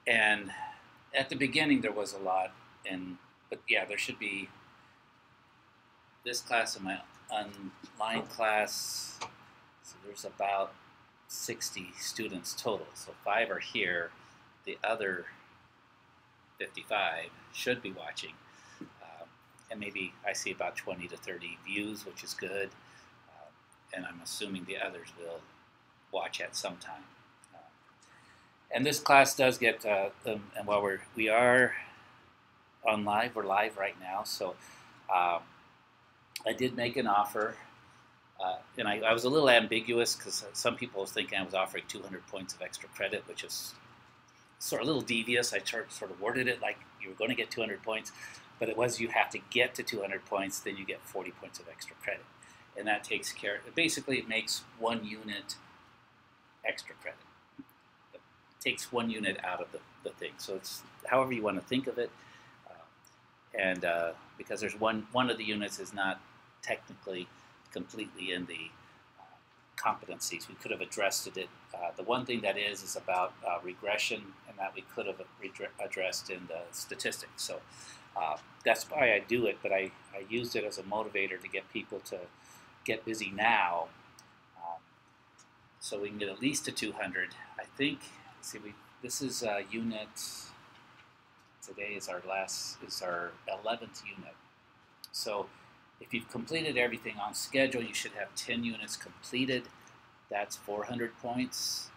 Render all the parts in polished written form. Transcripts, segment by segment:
And at the beginning there was a lot, but yeah, there should be this class and my online class. So there's about 60 students total. So 5 are here. The other 55 should be watching. And maybe I see about 20 to 30 views, which is good. And I'm assuming the others will watch at some time. And this class does get, and while we are on live, we're live right now. So I did make an offer. And I was a little ambiguous because some people were thinking I was offering 200 points of extra credit, which is sort of a little devious. I sort of worded it like you were going to get 200 points, but it was you have to get to 200 points, then you get 40 points of extra credit. And that takes care, basically it makes 1 unit extra credit. It takes 1 unit out of the thing. So it's however you want to think of it. Because there's one of the units is not technically completely in the competencies. We could have addressed it. The one thing that is about regression, and that we could have addressed in the statistics. So that's why I do it, but I used it as a motivator to get people to get busy now, so we can get at least to 200. I think. See, this is unit. Today is our 11th unit. So if you've completed everything on schedule, you should have 10 units completed. That's 400 points.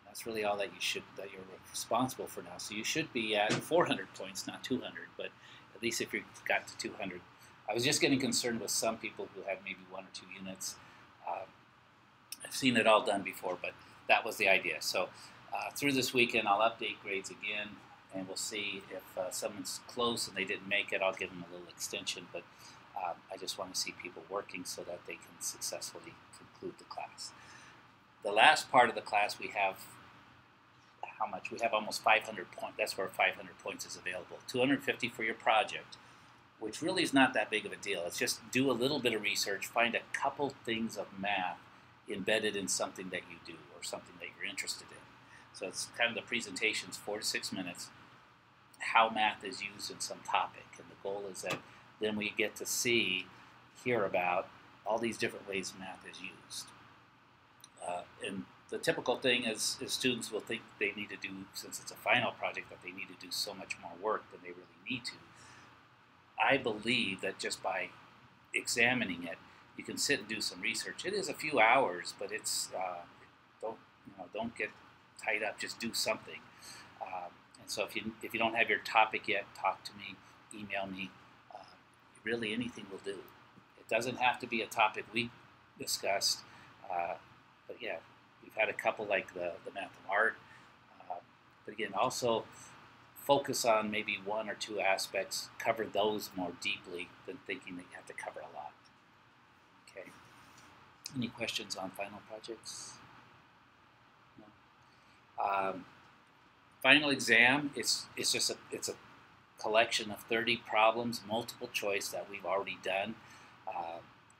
That's really all that you're responsible for now. So you should be at 400 points, not 200, but at least if you got to 200. I was just getting concerned with some people who had maybe 1 or 2 units. I've seen it all done before, but that was the idea. So through this weekend, I'll update grades again, and we'll see if someone's close and they didn't make it. I'll give them a little extension, but I just want to see people working so that they can successfully conclude the class. The last part of the class, we have how much? We have almost 500 points. That's where 500 points is available. 250 for your project, which really is not that big of a deal. It's just do a little bit of research, find a couple things of math embedded in something that you do or something that you're interested in. So it's kind of the presentation's 4 to 6 minutes, how math is used in some topic. And the goal is that then we get to hear about all these different ways math is used. And the typical thing is students will think they need to do, since it's a final project, that they need to do so much more work than they really need to. I believe that just by examining it, you can sit and do some research. It is a few hours, but it's don't get tied up. Just do something. And so if you don't have your topic yet, talk to me, email me. Really, anything will do. It doesn't have to be a topic we discussed, but yeah, we've had a couple like the math and art. But again, also focus on maybe 1 or 2 aspects, cover those more deeply than thinking that you have to cover a lot. Okay. Any questions on final projects? No. Final exam, it's a collection of 30 problems, multiple choice that we've already done,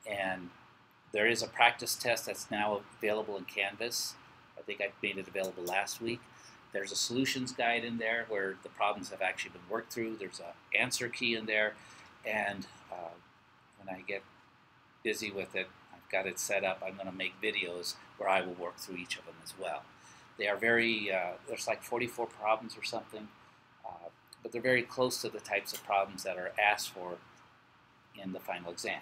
and there is a practice test that's now available in Canvas. I think I made it available last week. There's a solutions guide in there where the problems have actually been worked through. There's an answer key in there, and when I get busy with it, I've got it set up. I'm going to make videos where I will work through each of them as well. They are very, there's like 44 problems or something, but they're very close to the types of problems that are asked for in the final exam.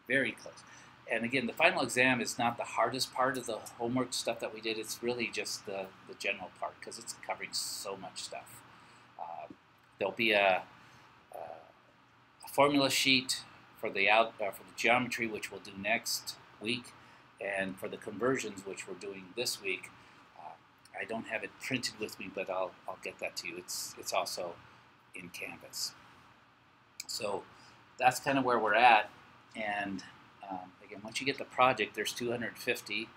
Very close. And again, the final exam is not the hardest part of the homework stuff that we did. It's really just the general part because it's covering so much stuff. There'll be a formula sheet for the geometry, which we'll do next week, and for the conversions, which we're doing this week. I don't have it printed with me, but I'll get that to you. It's also in Canvas. So that's kind of where we're at. And again, once you get the project, there's 250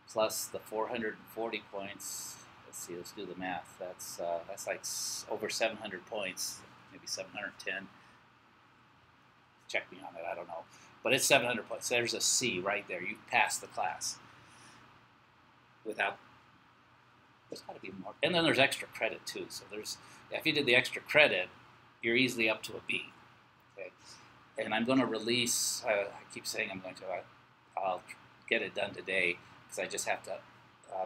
plus the 440 points. Let's see, let's do the math. That's like over 700 points, maybe 710. Check me on it, I don't know. But it's 700 points. There's a C right there. You've passed the class without There's got to be more. And then there's extra credit too. So if you did the extra credit, you're easily up to a B. Okay. And I'm going to release. I keep saying I'm going to. I'll get it done today because I just have to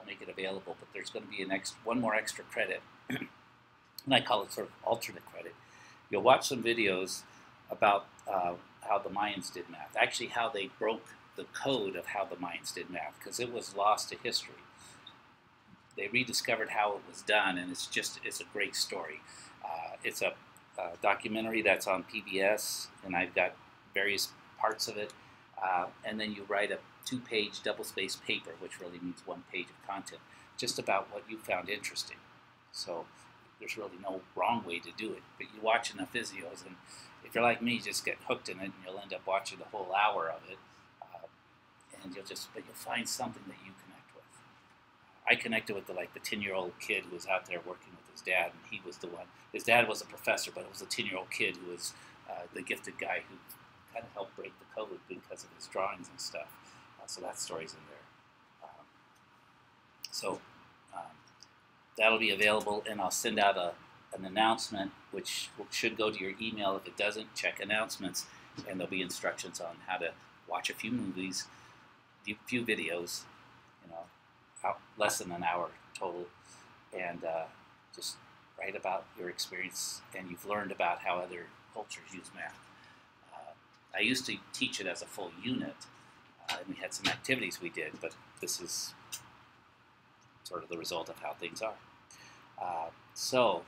make it available. But there's going to be one more extra credit, and I call it sort of alternate credit. You'll watch some videos about how the Mayans did math. Actually, how they broke the code of how the Mayans did math, because it was lost to history. They rediscovered how it was done, and it's a great story. It's a documentary that's on PBS, and I've got various parts of it. And then you write a 2-page double-spaced paper, which really means 1 page of content, just about what you found interesting. So there's really no wrong way to do it. But you watch enough videos, and if you're like me, just get hooked in it, and you'll end up watching the whole hour of it. And you'll find something that you connect with. I connected with the 10-year-old kid who was out there working with his dad, and he was the one. His dad was a professor, but it was a 10-year-old kid who was the gifted guy who kind of helped break the code because of his drawings and stuff. So that story's in there. That'll be available, and I'll send out an announcement, which should go to your email. If it doesn't, check announcements, and there'll be instructions on how to watch a few movies, a few videos, less than an hour total, and just write about your experience, and you've learned about how other cultures use math. I used to teach it as a full unit, and we had some activities we did, but this is sort of the result of how things are. So,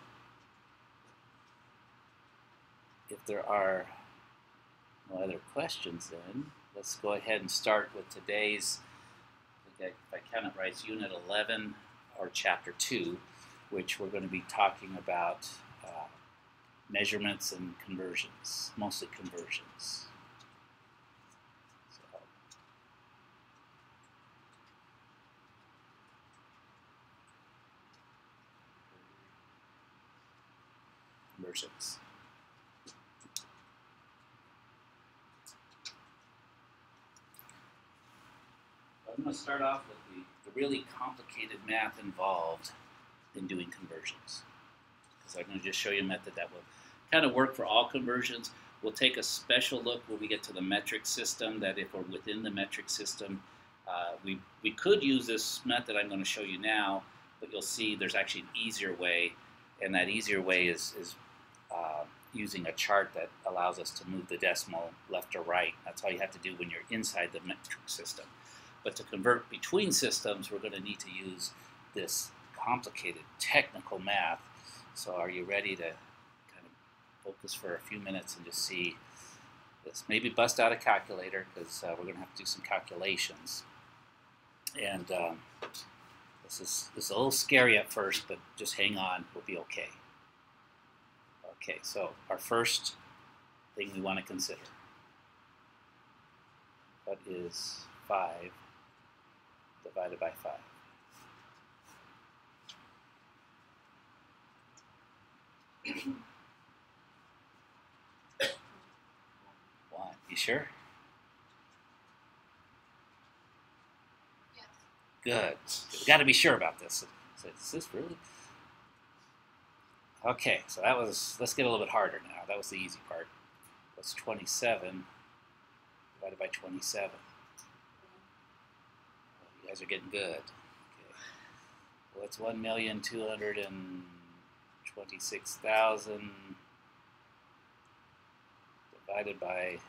if there are no other questions, then let's go ahead and start with today's, if I count it right, it's Unit 11, or Chapter 2, which we're going to be talking about measurements and conversions, mostly conversions. So, conversions. I'm going to start off with the really complicated math involved in doing conversions. Because I'm going to just show you a method that will kind of work for all conversions. We'll take a special look when we get to the metric system, that if we're within the metric system, we could use this method I'm going to show you now, but you'll see there's actually an easier way, and that easier way is using a chart that allows us to move the decimal left or right. That's all you have to do when you're inside the metric system. But to convert between systems, we're going to need to use this complicated technical math. So are you ready to kind of focus for a few minutes and just see this? Maybe bust out a calculator, because we're going to have to do some calculations. And this is a little scary at first, but just hang on, we'll be okay. Okay, so our first thing we want to consider. What is 5 divided by 5? One. You sure? Yes. Good. We've got to be sure about this. So is this really? Okay, so that was, let's get a little bit harder now. That was the easy part. What's 27 divided by 27? You guys are getting good. Okay. What's 1,226,000 divided by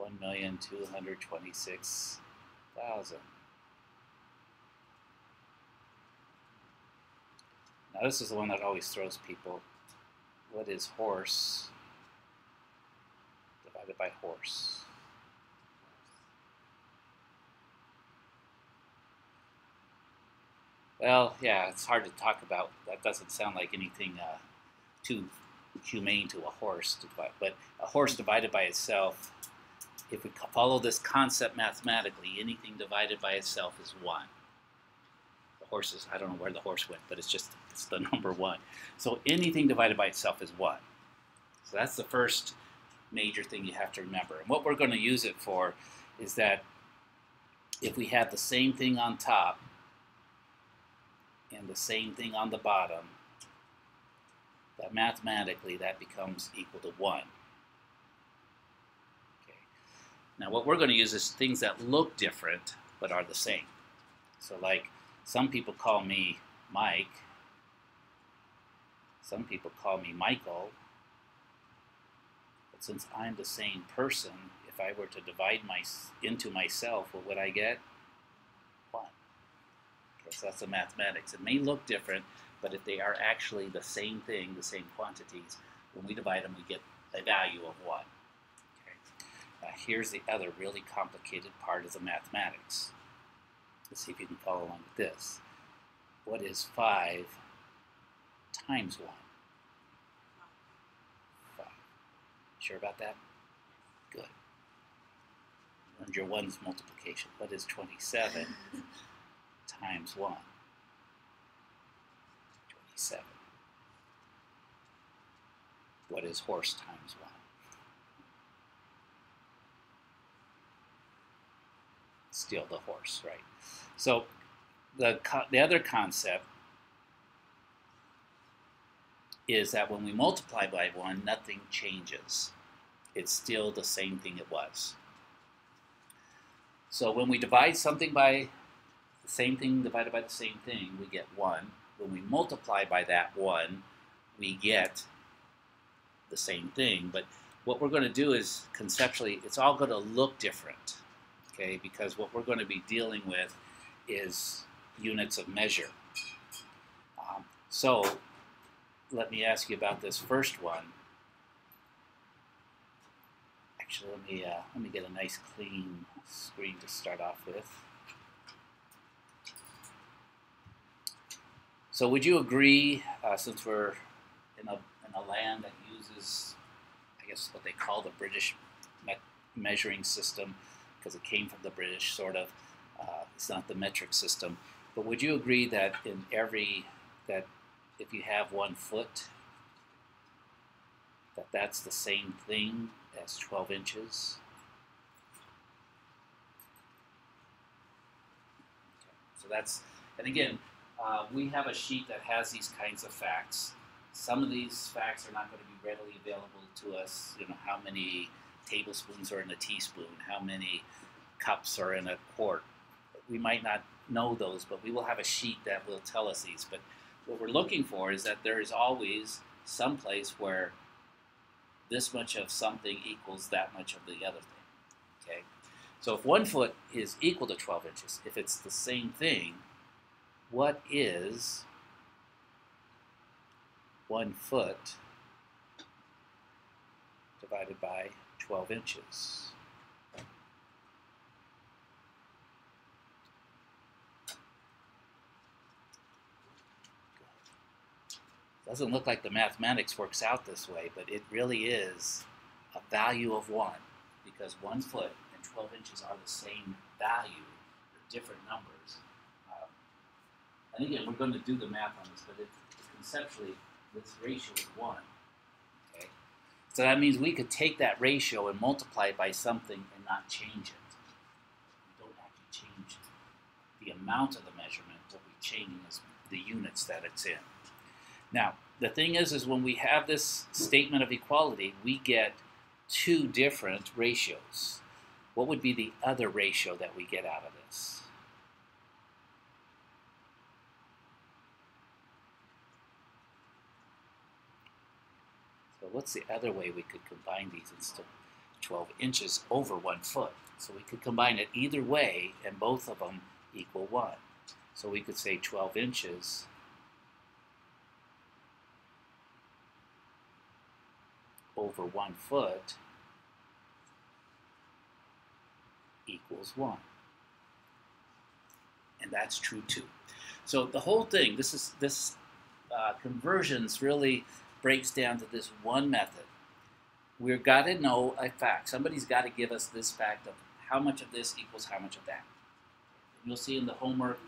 1,226,000? Now this is the one that always throws people. What is horse divided by horse? Well, yeah, it's hard to talk about. That doesn't sound like anything too humane to a horse to divide. But a horse divided by itself, if we follow this concept mathematically, anything divided by itself is 1. The horse is, I don't know where the horse went, but it's the number 1. So anything divided by itself is 1. So that's the first major thing you have to remember. And what we're going to use it for is that if we have the same thing on top, and the same thing on the bottom, that mathematically that becomes equal to 1. Okay. Now what we're going to use is things that look different but are the same. So like some people call me Mike, some people call me Michael, but since I'm the same person, if I were to divide into myself, what would I get? 1. Okay, so that's the mathematics. It may look different, but if they are actually the same thing, the same quantities, when we divide them, we get a value of 1. Okay. Now here's the other really complicated part of the mathematics. Let's see if you can follow along with this. What is 5 times 1? 5. Sure about that? Good. And your 1's multiplication. What is 27 times 1? 27. What is horse times 1? Still the horse, right? So the other concept is that when we multiply by 1, nothing changes. It's still the same thing it was. So when we divide something by the same thing divided by the same thing, we get 1. When we multiply by that 1, we get the same thing. But what we're going to do is, conceptually, it's all going to look different, okay? Because what we're going to be dealing with is units of measure. So let me ask you about this first one. Actually, let me get a nice clean screen to start off with. So would you agree, since we're in a land that uses, I guess, what they call the British measuring system, because it came from the British, sort of, it's not the metric system, but would you agree that that if you have 1 foot, that's the same thing as 12 inches? Okay. So that's, and again, we have a sheet that has these kinds of facts. Some of these facts are not going to be readily available to us. You know, how many tablespoons are in a teaspoon, how many cups are in a quart. We might not know those, but we will have a sheet that will tell us these. But what we're looking for is that there is always some place where this much of something equals that much of the other thing. Okay? So if 1 foot is equal to 12 inches, if it's the same thing, what is 1 foot divided by 12 inches? Doesn't look like the mathematics works out this way, but it really is a value of 1, because 1 foot and 12 inches are the same value. They're different numbers. And again, we're going to do the math on this, but conceptually, this ratio is 1. Okay? So that means we could take that ratio and multiply it by something and not change it. We don't actually change the amount of the measurement. What we're changing is the units that it's in. Now, the thing is when we have this statement of equality, we get 2 different ratios. What would be the other ratio that we get out of this? So what's the other way we could combine these instead of 12 inches over 1 foot? So we could combine it either way, and both of them equal 1. So we could say 12 inches over 1 foot equals 1. And that's true too. So the whole thing, this conversions really breaks down to this one method. We've got to know a fact. Somebody's got to give us this fact of how much of this equals how much of that. You'll see in the homework,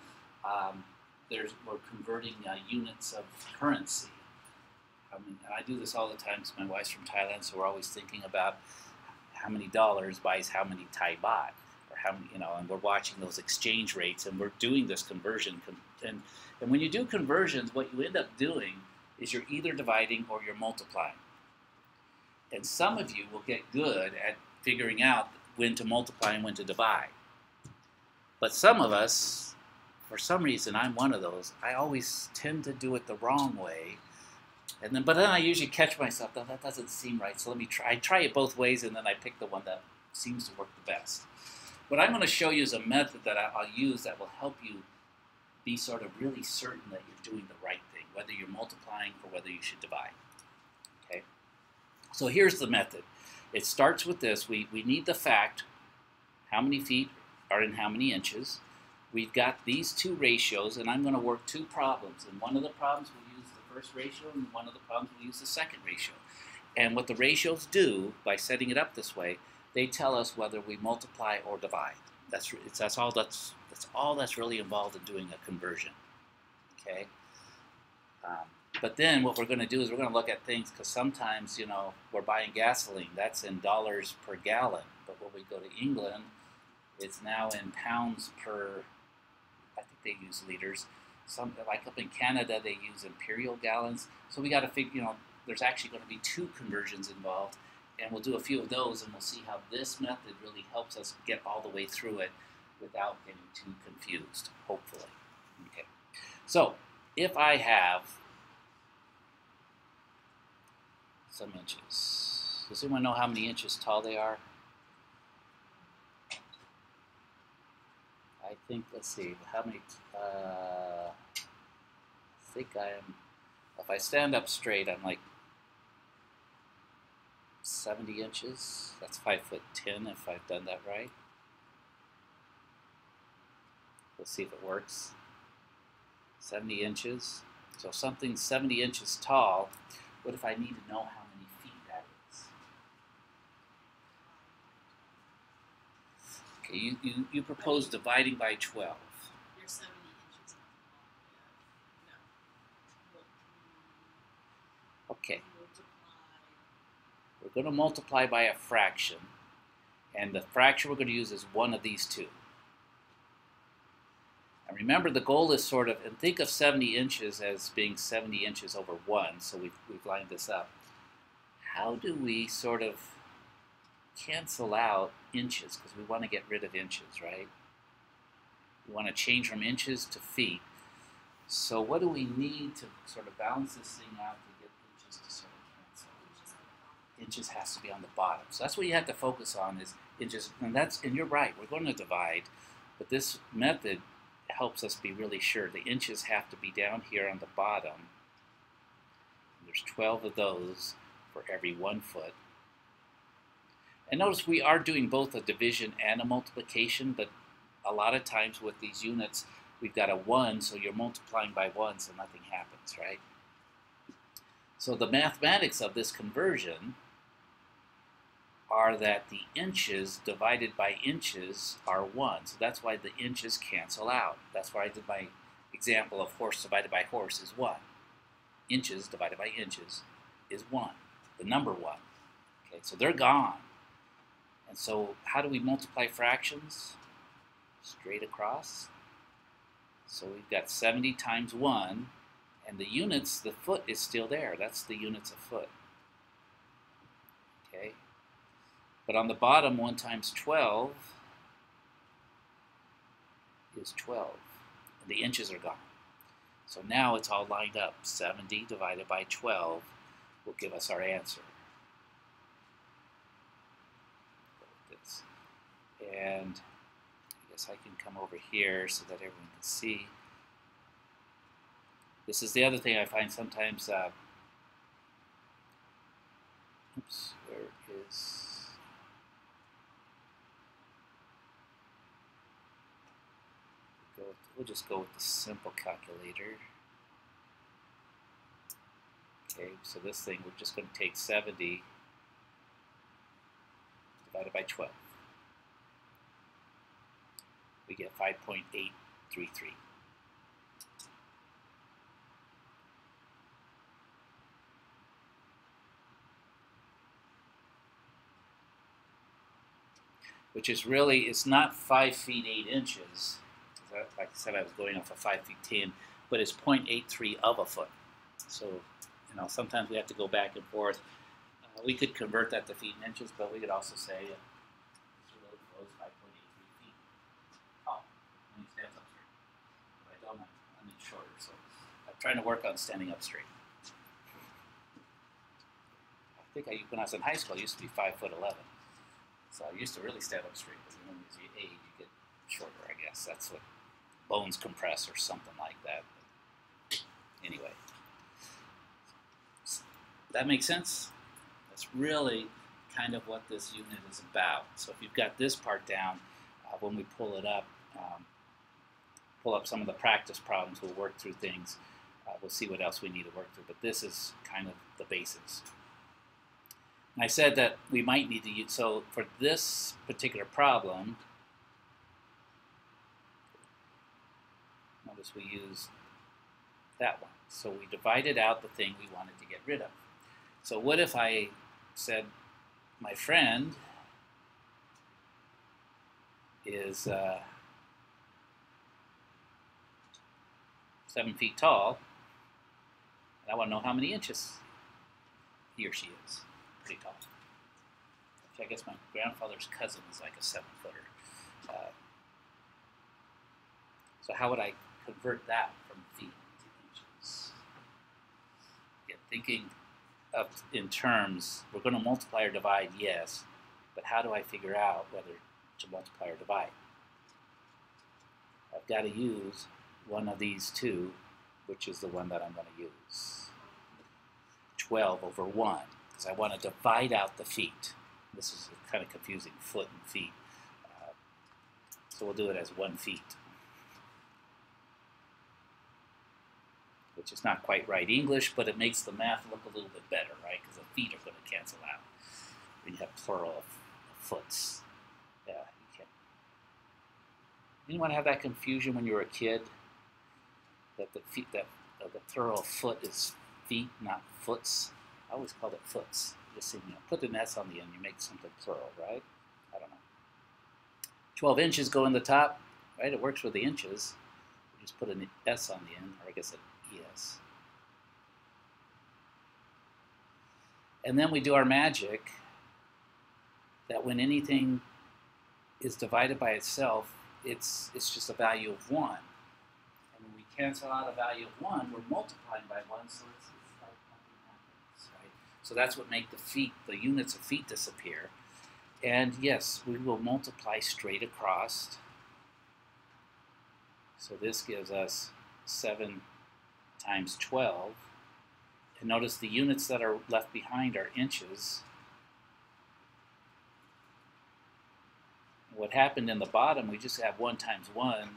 we're converting units of currency. And I do this all the time because my wife's from Thailand, so we're always thinking about how many dollars buys how many Thai baht, or how many, and we're watching those exchange rates, and we're doing this conversion. And And when you do conversions, what you end up doing is you're either dividing or you're multiplying. And some of you will get good at figuring out when to multiply and when to divide. But some of us, for some reason, I'm one of those, I always tend to do it the wrong way. But then I usually catch myself, oh, that doesn't seem right, so let me try. I try it both ways, and then I pick the one that seems to work the best. What I'm going to show you is a method that I'll use that will help you be sort of really certain that you're doing the right thing, whether you're multiplying or whether you should divide. Okay? So here's the method. It starts with this. We need the fact, how many feet are in how many inches. We've got these two ratios, and I'm going to work two problems. And one of the problems we'll use the first ratio, and one of the problems we'll use the second ratio. And what the ratios do, by setting it up this way, they tell us whether we multiply or divide. That's all that's really involved in doing a conversion. Okay. But then what we're going to do is we're going to look at things, because sometimes, you know, we're buying gasoline. That's in dollars per gallon. But when we go to England, it's now in pounds per, I think they use liters. Some, like up in Canada, they use imperial gallons. So we got to figure, you know, there's actually going to be two conversions involved. And we'll do a few of those, and we'll see how this method really helps us get all the way through it without getting too confused, hopefully. Okay. So if I have some inches, does anyone know how many inches tall they are? I think, let's see, how many, I think I am, if I stand up straight, I'm like 70 inches. That's 5'10" if I've done that right. Let's see if it works. 70 inches. So something 70 inches tall. What if I need to know how many feet that is? Okay, you propose dividing by 12. You're 70 inches off. Okay. We're going to multiply by a fraction, and the fraction we're going to use is one of these two. And remember, the goal is sort of, and think of 70 inches as being 70 inches over 1, so we've lined this up. How do we sort of cancel out inches, because we want to get rid of inches, right? We want to change from inches to feet. So what do we need to sort of balance this thing out to get inches to sort of cancel? Inches has to be on the bottom. So that's what you have to focus on, is inches. And you're right, we're going to divide, but this method helps us be really sure. The inches have to be down here on the bottom. There's 12 of those for every 1 foot. And notice we are doing both a division and a multiplication, but a lot of times with these units, we've got a 1, so you're multiplying by 1, so nothing happens, right? So the mathematics of this conversion are that the inches divided by inches are 1. So that's why the inches cancel out. That's why I did my example of horse divided by horse is 1. Inches divided by inches is 1, the number 1. Okay, so they're gone. And so how do we multiply fractions? Straight across. So we've got 70 times 1, and the units, the foot is still there. That's the units of foot. Okay. But on the bottom, 1 times 12 is 12. And the inches are gone. So now it's all lined up. 70 divided by 12 will give us our answer. And I guess I can come over here so that everyone can see. This is the other thing I find sometimes. Oops, where is? We'll just go with the simple calculator. Okay, so this thing, we're just going to take 70 divided by 12. We get 5.833. Which is really, it's not 5 feet 8 inches. Like I said, I was going off of 5 feet 10. but it's 0.83 of a foot. So, sometimes we have to go back and forth. We could convert that to feet and inches, but we could also say this really flows 5.83 feet tall when he stands up straight. But I don't, I need shorter, so I'm trying to work on standing up straight. I think when I was in high school, I used to be 5'11". So I used to really stand up straight, but as you age, you get shorter, I guess. That's what bones compress or something like that. But anyway. That makes sense? That's really kind of what this unit is about. So if you've got this part down, when we pull it up, pull up some of the practice problems, we'll work through things. We'll see what else we need to work through. But this is kind of the basis. And I said that we might need to use, so for this particular problem, notice we use that one. So we divided out the thing we wanted to get rid of. So what if I said my friend is 7 feet tall, and I want to know how many inches he or she is. Pretty tall. I guess my grandfather's cousin is like a 7-footer. So how would I convert that from feet to inches? Again, thinking up in terms, we're going to multiply or divide, yes, but how do I figure out whether to multiply or divide? I've got to use one of these two, which is the one that I'm going to use. 12 over 1, because I want to divide out the feet. This is kind of confusing, foot and feet. So we'll do it as 1 feet, which is not quite right English, but it makes the math look a little bit better, right? Because the feet are going to cancel out. When you have plural of foots. Yeah, you can't. Anyone have that confusion when you were a kid? That the feet, that the plural of foot is feet, not foots? I always called it foots. Just saying, put an S on the end, you make something plural, right? I don't know. 12 inches go in the top, right? It works with the inches. You just put an S on the end, or I guess an ES. And then we do our magic that when anything is divided by itself, it's just a value of 1. And when we cancel out a value of 1, we're multiplying by 1, so it's like nothing happens, right? So that's what makes the feet, the units of feet disappear. And yes, we will multiply straight across. So this gives us 7 times 12. And notice the units that are left behind are inches. What happened in the bottom, we just have 1 times 1. I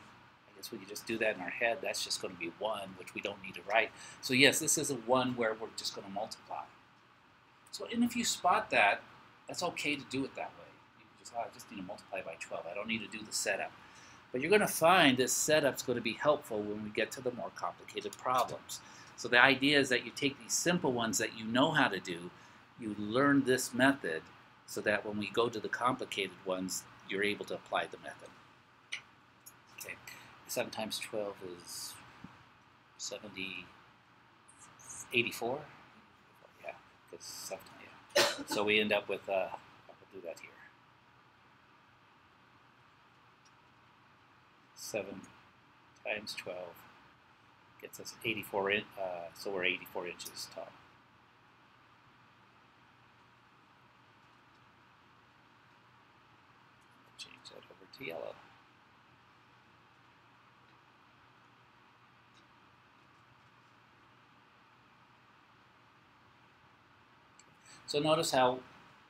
guess we could just do that in our head. That's just going to be 1, which we don't need to write. So yes, this is a 1 where we're just going to multiply. So, and if you spot that, that's okay to do it that way. You can just, I just need to multiply by 12. I don't need to do the setup. But you're going to find this setup's going to be helpful when we get to the more complicated problems. So the idea is that you take these simple ones that you know how to do, you learn this method, so that when we go to the complicated ones, you're able to apply the method. Okay, 7 times 12 is 84? Yeah, because 7, yeah. So we end up with, we'll do that here. 7 times 12 gets us 84 so we're 84 inches tall. Change that over to yellow. So notice how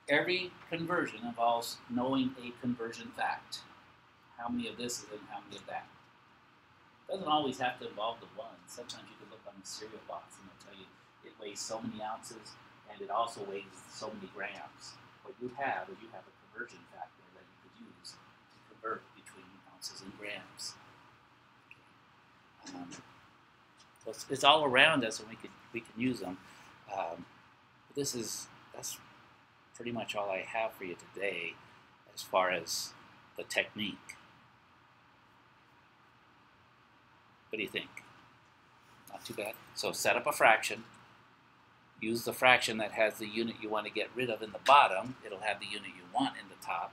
every conversion involves knowing a conversion fact. How many of this is in how many of that? It doesn't always have to involve the 1. Sometimes you can look on the cereal box and they'll tell you it weighs so many ounces and it also weighs so many grams. What you have is you have a conversion factor that you could use to convert between ounces and grams. So it's all around us and we can use them. That's pretty much all I have for you today as far as the technique. What do you think? Not too bad. So set up a fraction. Use the fraction that has the unit you want to get rid of in the bottom. It'll have the unit you want in the top.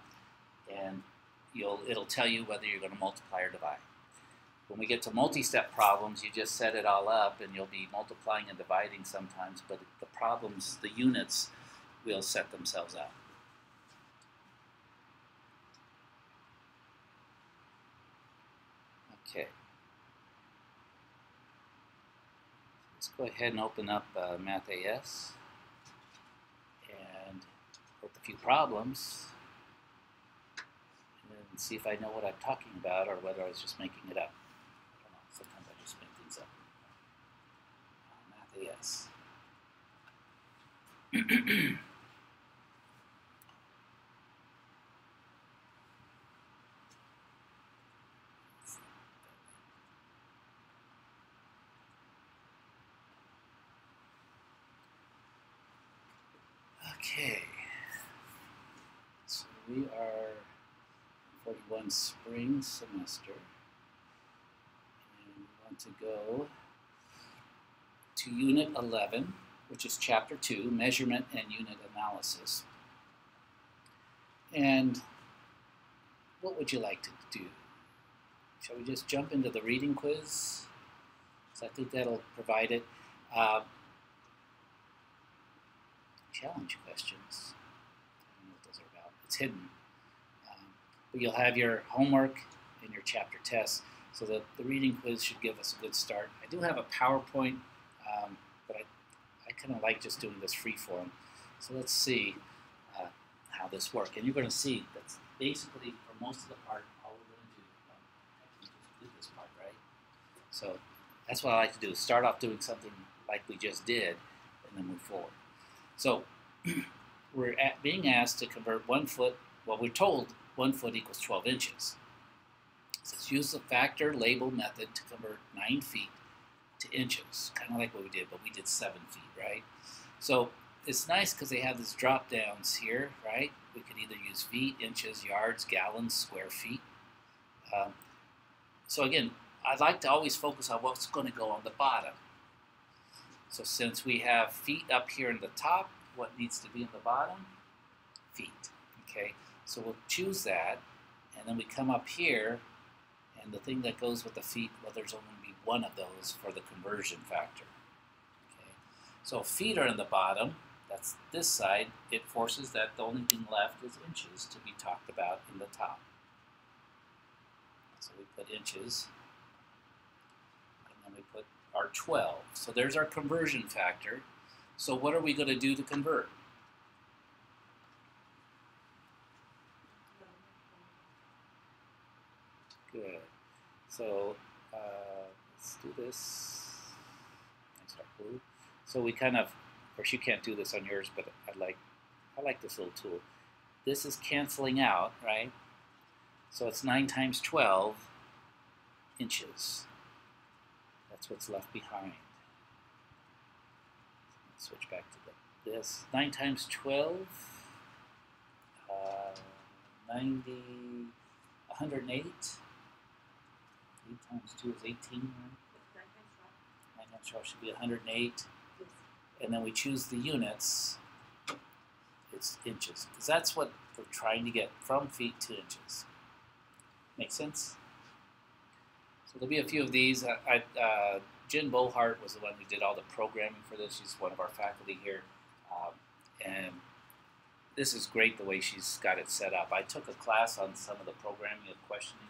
And it'll tell you whether you're going to multiply or divide. When we get to multi-step problems, you just set it all up, and you'll be multiplying and dividing sometimes, but the problems, the units, will set themselves up. Okay. Let's go ahead and open up MathAS and work a few problems and see if I know what I'm talking about or whether I was just making it up. I don't know. Sometimes I just make things up. MathAS. Okay, so we are 41 spring semester, and we want to go to Unit 11, which is Chapter 2, Measurement and Unit Analysis. And what would you like to do? Shall we just jump into the reading quiz? So I think that'll provide it. Challenge questions. I don't know what those are about. It's hidden. But you'll have your homework and your chapter tests, so that the reading quiz should give us a good start. I do have a PowerPoint, but I kind of like just doing this free form. So let's see how this works. And you're going to see that's basically, for most of the part, all we're going to do. I can just do this part, right? So that's what I like to do, is start off doing something like we just did, and then move forward. So we're being asked to convert 1 foot, well, we're told 1 foot equals 12 inches. It says use the factor label method to convert 9 feet to inches, kind of like what we did, but we did 7 feet, right? So it's nice because they have these drop downs here, right? We could either use feet, inches, yards, gallons, square feet. So again, I'd like to always focus on what's going to go on the bottom. So since we have feet up here in the top, what needs to be in the bottom? Feet. Okay, so we'll choose that, and then we come up here, and the thing that goes with the feet, well, there's only going to be one of those for the conversion factor. Okay, so feet are in the bottom. That's this side. It forces that the only thing left is inches to be talked about in the top. So we put inches, and then we put our 12. So there's our conversion factor. So what are we going to do to convert? Good. So let's do this. I start blue. So we kind of course, you can't do this on yours, but I like this little tool. This is canceling out, right? So it's 9 times 12 inches. That's what's left behind. Let's switch back to this. 9 times 12, 90, 108. 8 times 2 is 18, right? 9 times 12 should be 108. And then we choose the units. It's inches, because that's what we're trying to get, from feet to inches. Make sense? So there'll be a few of these. Jen Bohart was the one who did all the programming for this. She's one of our faculty here. And this is great the way she's got it set up. I took a class on some of the programming of questioning.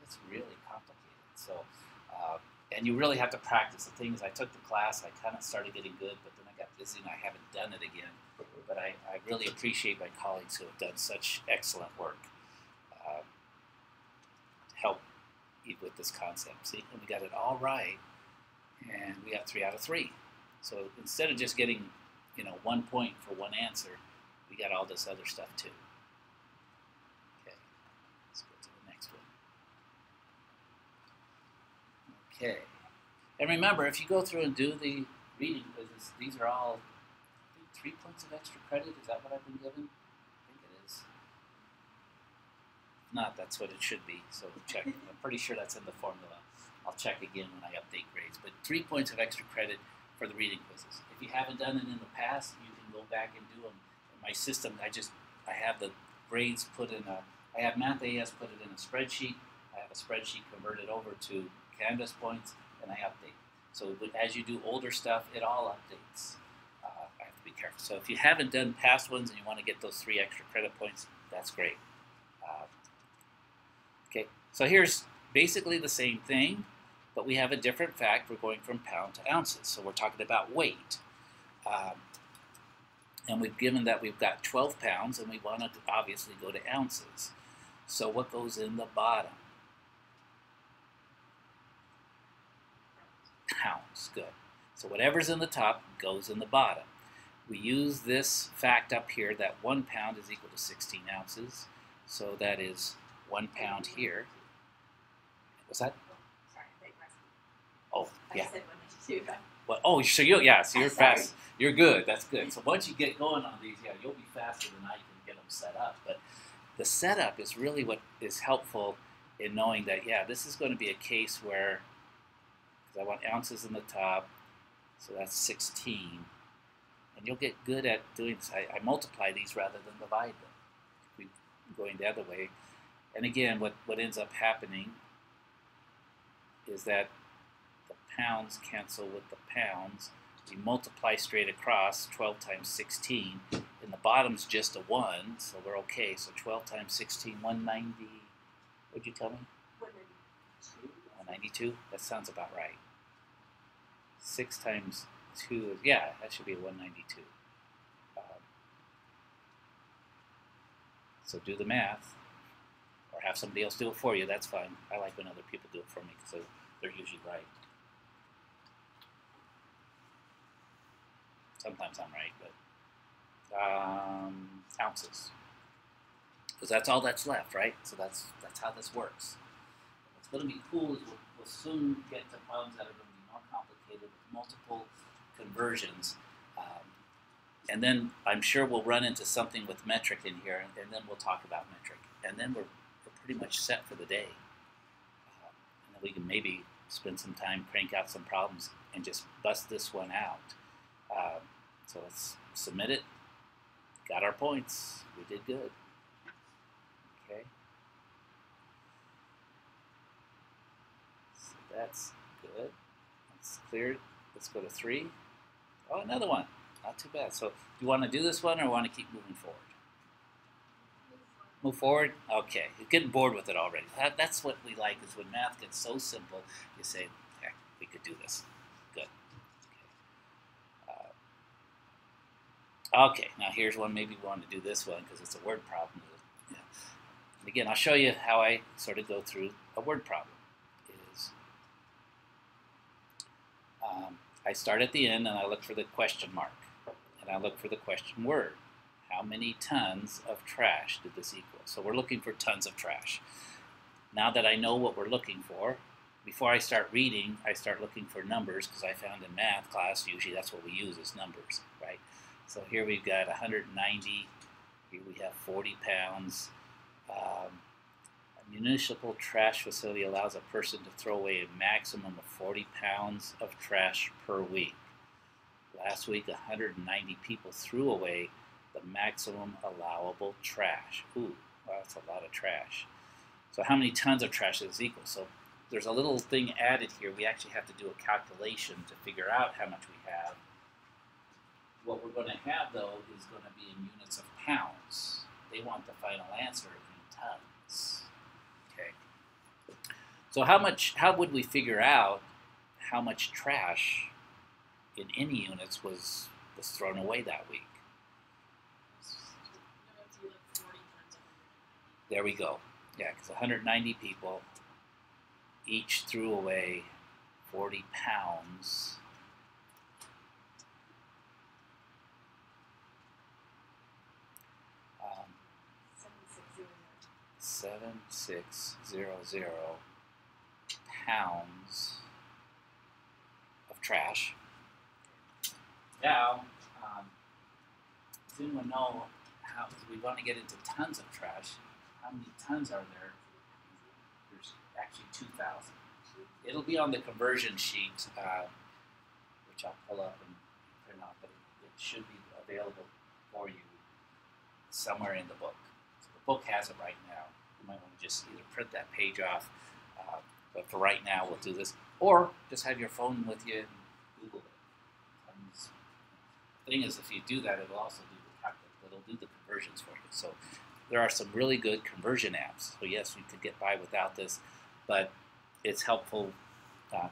It's really complicated. So, and you really have to practice. The thing is, I took the class, I kind of started getting good, but then I got busy and I haven't done it again. But I really appreciate my colleagues who have done such excellent work to help you with this concept. See, and we got it all right, and we got 3 out of 3. So instead of just getting, 1 point for one answer, we got all this other stuff too. Okay, let's go to the next one. Okay, and remember, if you go through and do the reading quizzes, these are all 3 points of extra credit. Is that what I've been given? I think it is. If not, that's what it should be. So check. I'm pretty sure that's in the formula. I'll check again when I update grades. But 3 points of extra credit for the reading quizzes. If you haven't done it in the past, you can go back and do them. In my system, I have the grades put in I have MathAS put it in a spreadsheet. I have a spreadsheet converted over to Canvas points, and I update. So as you do older stuff, it all updates. I have to be careful. So if you haven't done past ones and you want to get those 3 extra credit points, that's great. Okay, so here's basically the same thing, but we have a different fact. We're going from pound to ounces. So we're talking about weight. And we've given that we've got 12 pounds, and we want to obviously go to ounces. So what goes in the bottom? Pounds, good. So whatever's in the top goes in the bottom. We use this fact up here that 1 pound is equal to 16 ounces. So that is 1 pound here. What's that? Sorry, big recipe. Oh, yeah. I said 192. Well, oh, so you're fast. You're good. That's good. So once you get going on these, yeah, you'll be faster than I can get them set up. But the setup is really what is helpful in knowing that, yeah, this is going to be a case where, because I want ounces in the top, so that's 16. And you'll get good at doing this. I multiply these rather than divide them. We're going the other way. And again, what ends up happening is that the pounds cancel with the pounds. We multiply straight across, 12 times 16. And the bottom's just a 1, so we're okay. So 12 times 16, 190. What'd you tell me? 192. 192? That sounds about right. 6 times 2 is, yeah, that should be 192. So do the math, or have somebody else do it for you. That's fine. I like when other people do it for me because they're usually right. Sometimes I'm right, but ounces, because that's all that's left, right? So that's how this works. What's going to be cool is we'll soon get to problems that are going to be more complicated with multiple conversions, and then I'm sure we'll run into something with metric in here, and then we'll talk about metric, and then we're pretty much set for the day, and then we can maybe spend some time, crank out some problems, and just bust this one out. So let's submit it. Got our points. We did good. Okay. So that's good. That's cleared. Let's go to 3. Oh, another one. Not too bad. So do you want to do this one or want to keep moving forward? Move forward? Okay. You're getting bored with it already. That's what we like, is when math gets so simple, you say, heck, we could do this. Good. Okay, now here's one. Maybe we want to do this one because it's a word problem. Yeah. And again, I'll show you how I sort of go through a word problem. I start at the end and I look for the question mark. And I look for the question word. How many tons of trash did this equal? So we're looking for tons of trash. Now that I know what we're looking for, before I start reading, I start looking for numbers, because I found in math class, usually that's what we use is numbers, right? So here we've got 190, here we have 40 pounds. A municipal trash facility allows a person to throw away a maximum of 40 pounds of trash per week. Last week, 190 people threw away the maximum allowable trash. Ooh, well, that's a lot of trash. So how many tons of trash is equal? So there's a little thing added here. We actually have to do a calculation to figure out how much we have. What we're going to have, though, is going to be in units of pounds. They want the final answer in tons. Okay. So how would we figure out how much trash in any units was thrown away that week? There we go. Yeah, because 190 people each threw away 40 pounds. Um, 7600 pounds of trash. Now, does anyone know how, we want to get into tons of trash? How many tons are there? There's actually 2,000. It'll be on the conversion sheet, which I'll pull up and print out, but it should be available for you somewhere in the book. So the book has it right now. You might want to just either print that page off, but for right now we'll do this, or just have your phone with you and Google it. The thing is, if you do that, it'll also do it'll do the conversions for you. So there are some really good conversion apps. So yes, we could get by without this, but it's helpful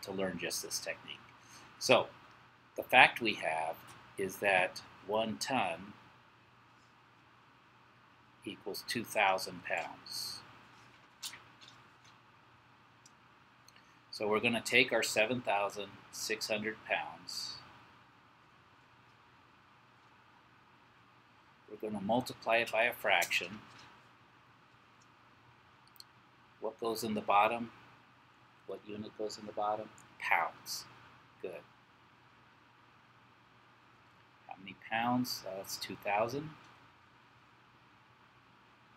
to learn just this technique. So the fact we have is that 1 ton equals 2,000 pounds. So we're going to take our 7,600 pounds. We're going to multiply it by a fraction. What goes in the bottom? What unit goes in the bottom? Pounds. Good. How many pounds? That's 2,000.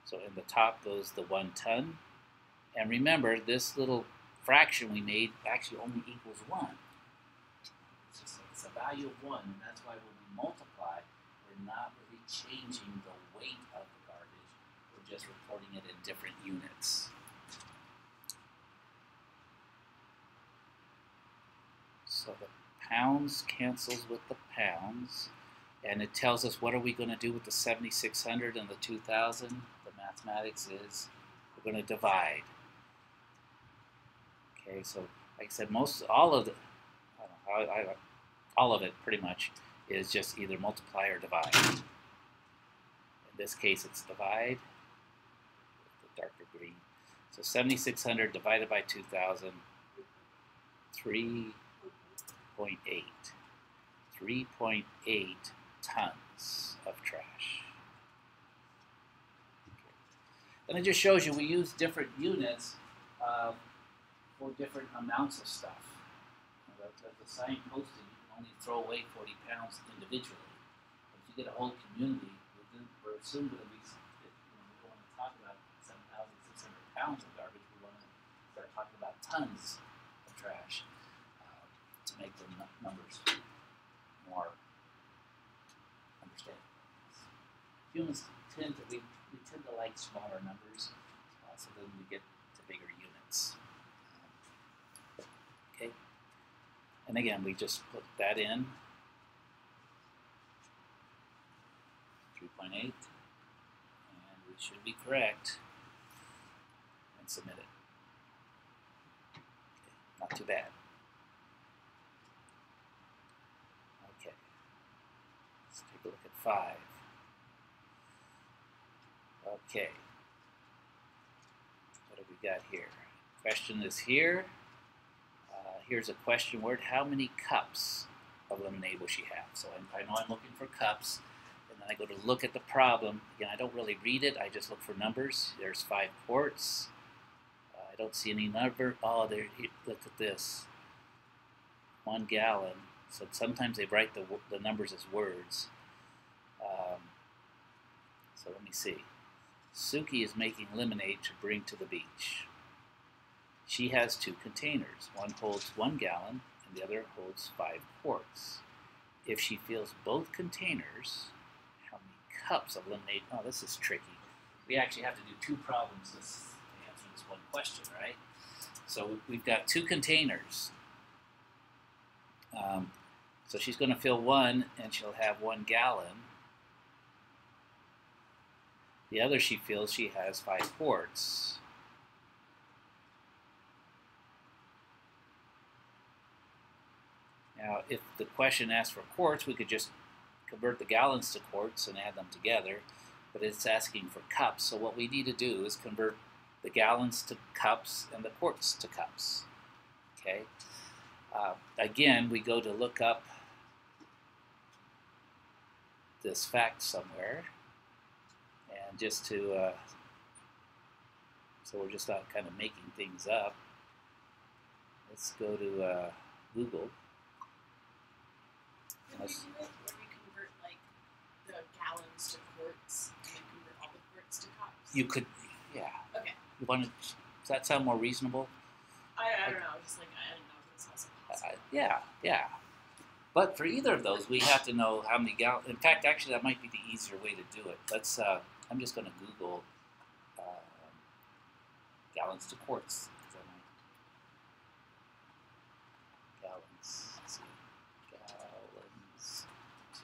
So in the top goes the 1 ton. And remember, this little fraction we made actually only equals 1. It's a value of 1, and that's why when we multiply, we're not really changing the weight of the garbage. We're just reporting it in different units. So the pounds cancels with the pounds, and it tells us what are we going to do with the 7,600 and the 2,000. The mathematics is we're going to divide. Okay, so like I said, all of it pretty much is just either multiply or divide. In this case, it's divide, the darker green. So 7,600 divided by 2,000, 3.8. 3.8 tons of trash. Okay. And it just shows you we use different units for different amounts of stuff. The sign posted, you can only throw away 40 pounds individually. But if you get a whole community, we're soon going to be, we want to talk about 7,600 pounds of garbage. We want to start talking about tons of trash to make the numbers more understandable. Humans tend to like smaller numbers, so then we get to bigger units. Okay, and again, we just put that in 3.8, and we should be correct, and submit it. Okay, not too bad. Okay, let's take a look at 5. Okay, what have we got here? Question is here. Here's a question word. How many cups of lemonade will she have? So I know I'm looking for cups, and then I go to look at the problem. Again, I don't really read it. I just look for numbers. There's 5 quarts. I don't see any number. Oh, there. Look at this. 1 gallon. So sometimes they write the numbers as words. So let me see. Suki is making lemonade to bring to the beach. She has 2 containers. One holds 1 gallon and the other holds 5 quarts. If she fills both containers, how many cups of lemonade? Oh, this is tricky. We actually have to do 2 problems to answer this one question, right? So we've got 2 containers. So she's going to fill 1 and she'll have 1 gallon. The other she fills, she has 5 quarts. Now, if the question asks for quarts, we could just convert the gallons to quarts and add them together, but it's asking for cups. So what we need to do is convert the gallons to cups and the quarts to cups. Okay. Again, we go to look up this fact somewhere, and just to so we're just not kind of making things up. Let's go to Google. Can we do it where we convert like the gallons to quarts and then convert all the quarts to cups? You could, yeah. Okay. You want to? Does that sound more reasonable? I don't know. Just like I Yeah, yeah. But for either of those, we have to know how many gallons. In fact, actually, that might be the easier way to do it. Let's. I'm just going to Google gallons to quarts. Gallons. Let's see. Gallons to.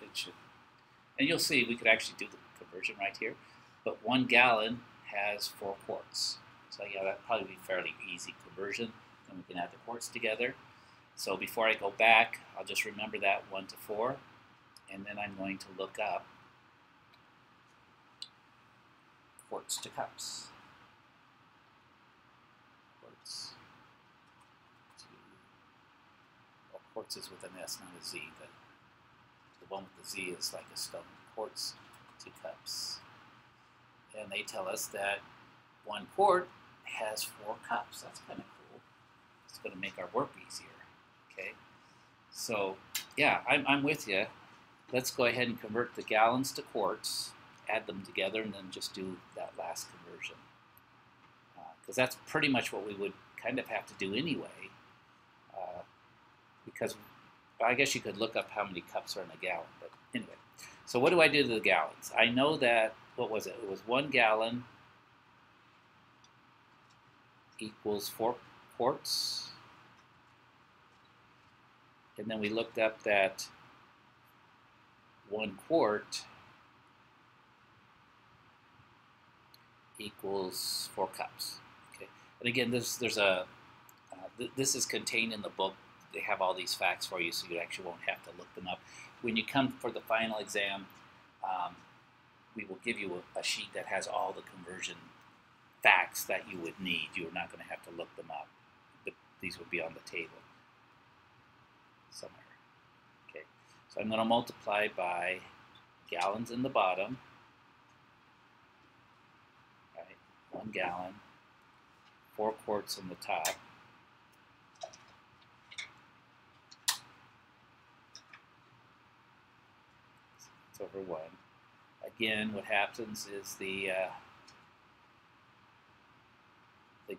It should. And you'll see we could actually do the conversion right here. But 1 gallon has 4 quarts. So yeah, that'd probably be fairly easy conversion. And we can add the quarts together. So before I go back, I'll just remember that 1 to 4. And then I'm going to look up quarts to cups. Quarts to, well, quarts is with an S, not a Z. The one with the Z is like a stone. Quarts to cups. And they tell us that 1 quart has 4 cups. That's kind of cool. It's going to make our work easier. Okay. So yeah, I'm with you. Let's go ahead and convert the gallons to quarts, add them together, and then just do that last conversion. Because that's pretty much what we would kind of have to do anyway. Because I guess you could look up how many cups are in a gallon. But anyway, so what do I do to the gallons? I know that, what was it? It was 1 gallon equals 4 quarts. And then we looked up that 1 quart equals 4 cups. Okay, and again, this is contained in the book. They have all these facts for you, so you actually won't have to look them up. When you come for the final exam, we will give you a sheet that has all the conversion facts that you would need. You're not going to have to look them up. These would be on the table somewhere. Okay, so I'm going to multiply by gallons in the bottom. Right, 1 gallon, 4 quarts in the top. It's over 1. Again, what happens is the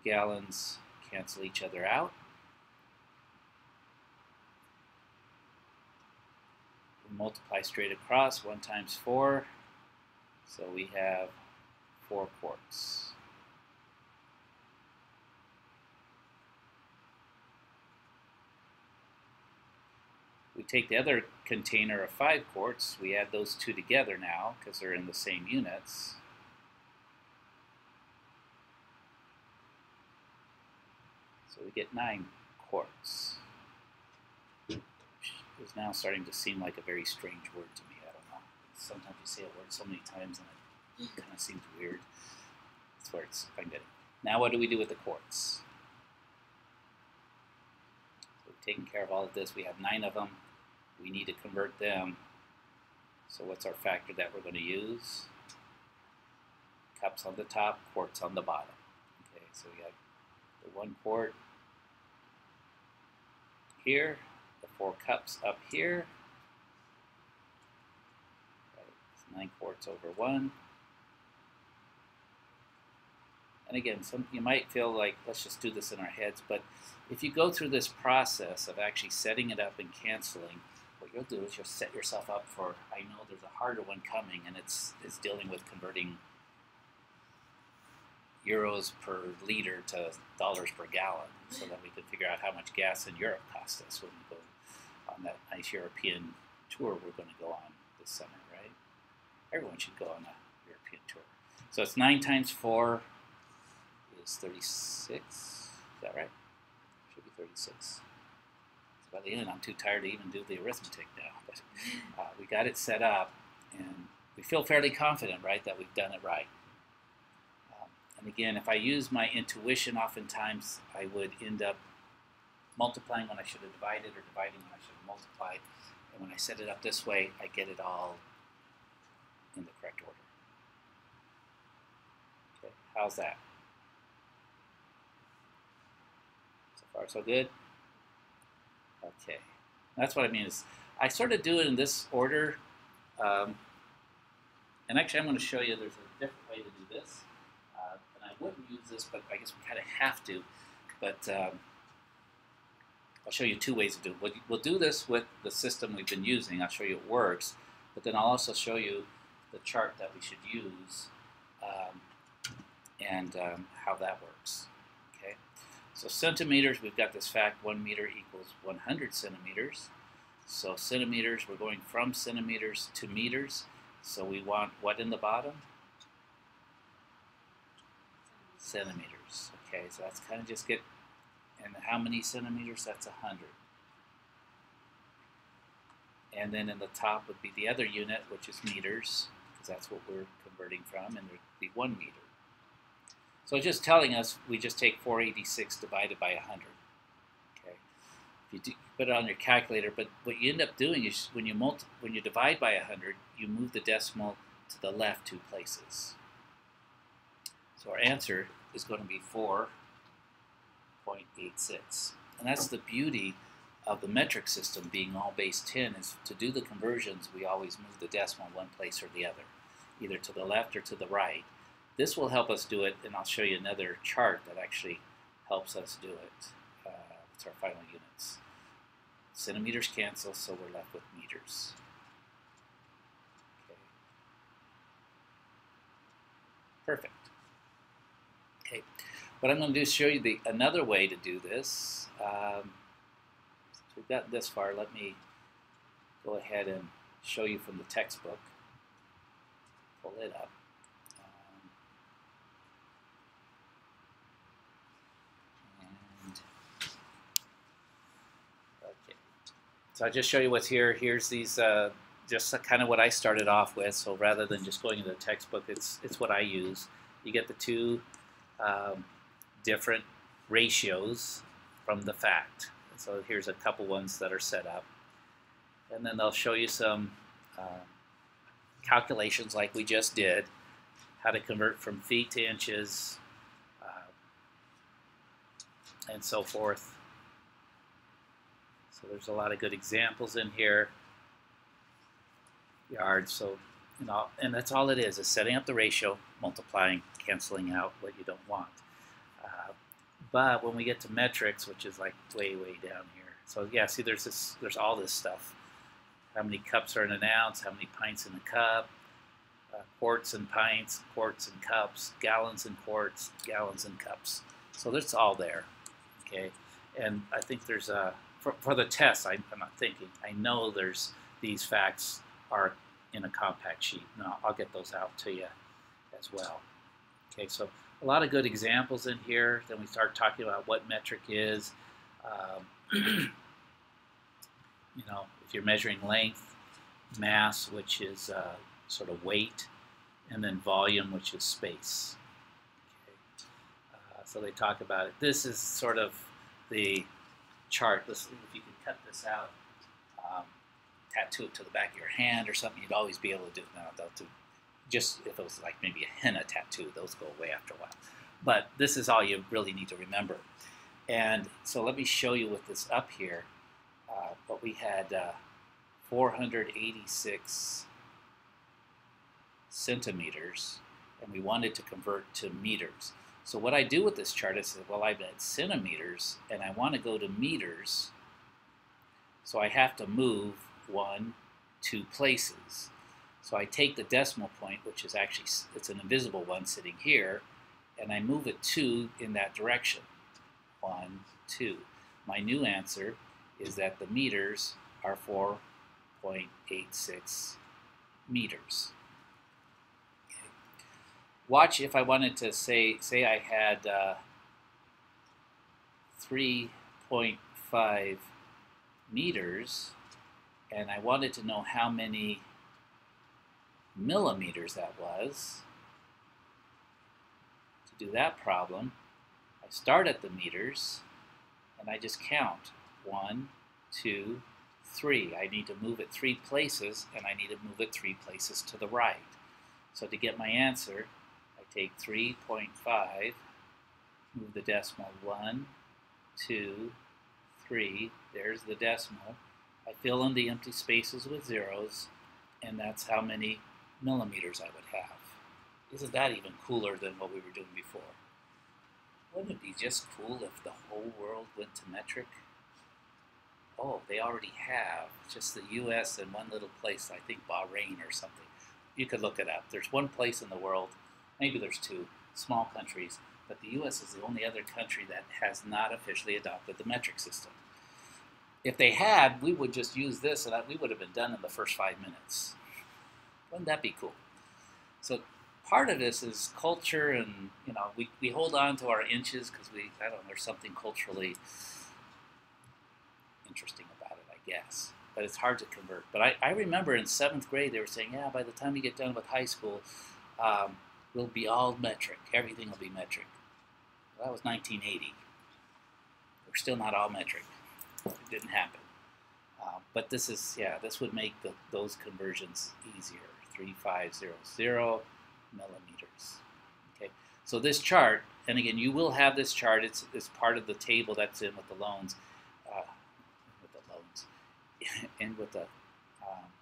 gallons cancel each other out. We multiply straight across, 1 times 4, so we have 4 quarts. We take the other container of 5 quarts, we add those 2 together now because they're in the same units. So we get 9 quarts. Which is now starting to seem like a very strange word to me. I don't know. Sometimes you say a word so many times and it kind of seems weird. That's where I'm getting. Now what do we do with the quarts? So we've taken care of all of this. We have 9 of them. We need to convert them. So what's our factor that we're going to use? Cups on the top, quarts on the bottom. Okay, so we have the 1 quart here, the 4 cups up here. Right, it's 9 quarts over 1. And again, you might feel like, let's just do this in our heads, but if you go through this process of actually setting it up and canceling, what you'll do is you'll set yourself up for, I know there's a harder one coming, and it's dealing with converting euros per liter to dollars per gallon, so that we can figure out how much gas in Europe costs us when we go on that nice European tour we're going to go on this summer, right? Everyone should go on a European tour. So it's 9 times 4 is 36. Is that right? Should be 36. By the end, I'm too tired to even do the arithmetic now. But we got it set up, and we feel fairly confident, right, that we've done it right. And again, if I use my intuition, oftentimes I would end up multiplying when I should have divided, or dividing when I should have multiplied. And when I set it up this way, I get it all in the correct order. Okay, how's that? So far, so good? Okay, that's what I mean is I sort of do it in this order, and actually I'm going to show you there's a different way to do this, and I wouldn't use this, but I guess we kind of have to. But I'll show you two ways to do it. We'll do this with the system we've been using. I'll show you it works, but then I'll also show you the chart that we should use and how that works. Okay. So centimeters, we've got this fact: 1 meter equals 100 centimeters. So centimeters, we're going from centimeters to meters. So we want what in the bottom? Centimeters. Okay, so that's kind of just get, and how many centimeters? That's 100. And then in the top would be the other unit, which is meters, because that's what we're converting from, and there'd be 1 meter. So just telling us, we just take 486 divided by 100. Okay, if you put it on your calculator, but what you end up doing is when you divide by 100, you move the decimal to the left 2 places. So our answer is going to be 4.86. And that's the beauty of the metric system being all base 10, is to do the conversions, we always move the decimal one place or the other, either to the left or to the right. This will help us do it, and I'll show you another chart that actually helps us do it. It's our final units. Centimeters cancel, so we're left with meters. Okay. Perfect. Okay, what I'm going to do is show you another way to do this. Since we've gotten this far, let me go ahead and show you from the textbook. Pull it up. Okay, so I'll just show you what's here. Here's these, just kind of what I started off with. So rather than just going into the textbook, it's what I use. You get the two different ratios from the fact. So here's a couple ones that are set up. And then they'll show you some calculations like we just did, how to convert from feet to inches, and so forth. So there's a lot of good examples in here. Yards, so and that's all it is setting up the ratio, multiplying, canceling out what you don't want. But when we get to metrics, which is like way down here, so yeah, see there's all this stuff. How many cups are in an ounce? How many pints in a cup? Quarts and pints, quarts and cups, gallons and quarts, gallons and cups. So that's all there. Okay, and I think there's for the test. I'm not thinking. I know there's these facts are in a compact sheet. No, I'll get those out to you as well. Okay, so a lot of good examples in here. Then we start talking about what metric is. You know, if you're measuring length, mass, which is sort of weight, and then volume, which is space. Okay. So they talk about it. This is sort of the chart. If you can cut this out, tattoo it to the back of your hand or something, you'd always be able to do it now. Just if it was like maybe a henna tattoo, those go away after a while. But this is all you really need to remember. And so let me show you with this up here. But we had 486 centimeters, and we wanted to convert to meters. So what I do with this chart is, well, I've got centimeters, and I want to go to meters, so I have to move 2 places. So I take the decimal point, which is actually, it's an invisible one sitting here, and I move it 2 in that direction. 1, 2. My new answer is that the meters are 4.86 meters. Okay. Watch if I wanted to say I had 3.5 meters, and I wanted to know how many millimeters that was. To do that problem, I start at the meters, and I just count. 1, 2, 3. I need to move it 3 places, and I need to move it 3 places to the right. So to get my answer, I take 3.5, move the decimal 1, 2, 3. There's the decimal. I fill in the empty spaces with zeros, and that's how many millimeters I would have. Isn't that even cooler than what we were doing before? Wouldn't it be just cool if the whole world went to metric? Oh, they already have. Just the U.S. and one little place, I think Bahrain or something. You could look it up. There's one place in the world, maybe there's two, small countries, but the U.S. is the only other country that has not officially adopted the metric system. If they had, we would just use this and we would have been done in the first 5 minutes. Wouldn't that be cool? So part of this is culture, and we hold on to our inches because I don't know, there's something culturally interesting about it, I guess. But it's hard to convert. But I remember in 7th grade they were saying, yeah, by the time you get done with high school, we'll be all metric. Everything will be metric. Well, that was 1980. We're still not all metric. It didn't happen. But this would make those conversions easier. 3500 millimeters. Okay, so this chart, and again, you will have this chart. It's part of the table that's in with the loans, and with the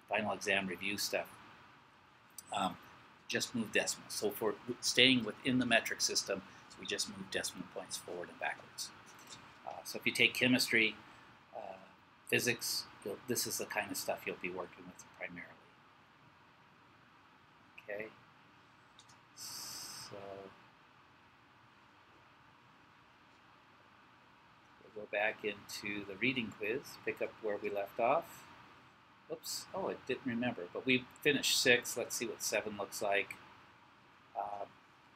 final exam review stuff. Just move decimals. So for staying within the metric system, we just move decimal points forward and backwards. So if you take chemistry, physics, this is the kind of stuff you'll be working with primarily. Okay, so we'll go back into the reading quiz, pick up where we left off. Oops, oh, it didn't remember, but we finished 6. Let's see what 7 looks like.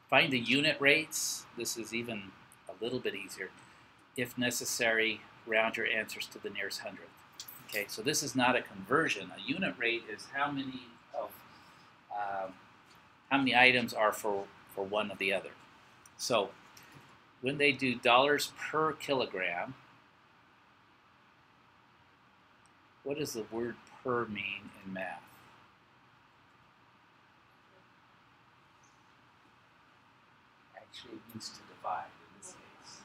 Find the unit rates. This is even a little bit easier. If necessary, round your answers to the nearest hundredth. Okay, so this is not a conversion. A unit rate is how many items are for one or the other. So when they do dollars per kilogram, what does the word per mean in math? Actually, it means to divide in this case.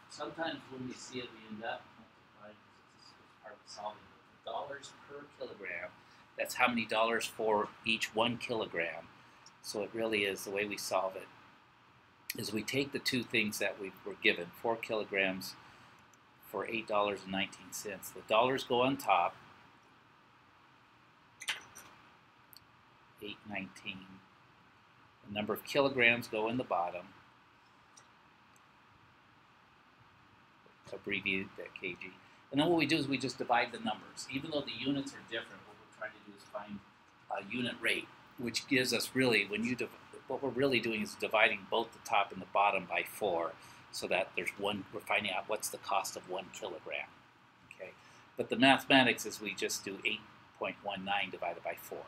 Sometimes when we see it, we end up multiplying because it's part of solving. But dollars per kilogram, that's how many dollars for each 1 kilogram. So it really is, the way we solve it is we take the two things that we were given, 4 kilograms for $8.19. The dollars go on top, $8.19. The number of kilograms go in the bottom, abbreviate that kg. And then what we do is we just divide the numbers. Even though the units are different, what we're trying to do is find a unit rate, which gives us really, what we're really doing is dividing both the top and the bottom by 4, so that we're finding out what's the cost of 1 kilogram. Okay, but the mathematics is we just do 8.19 divided by 4.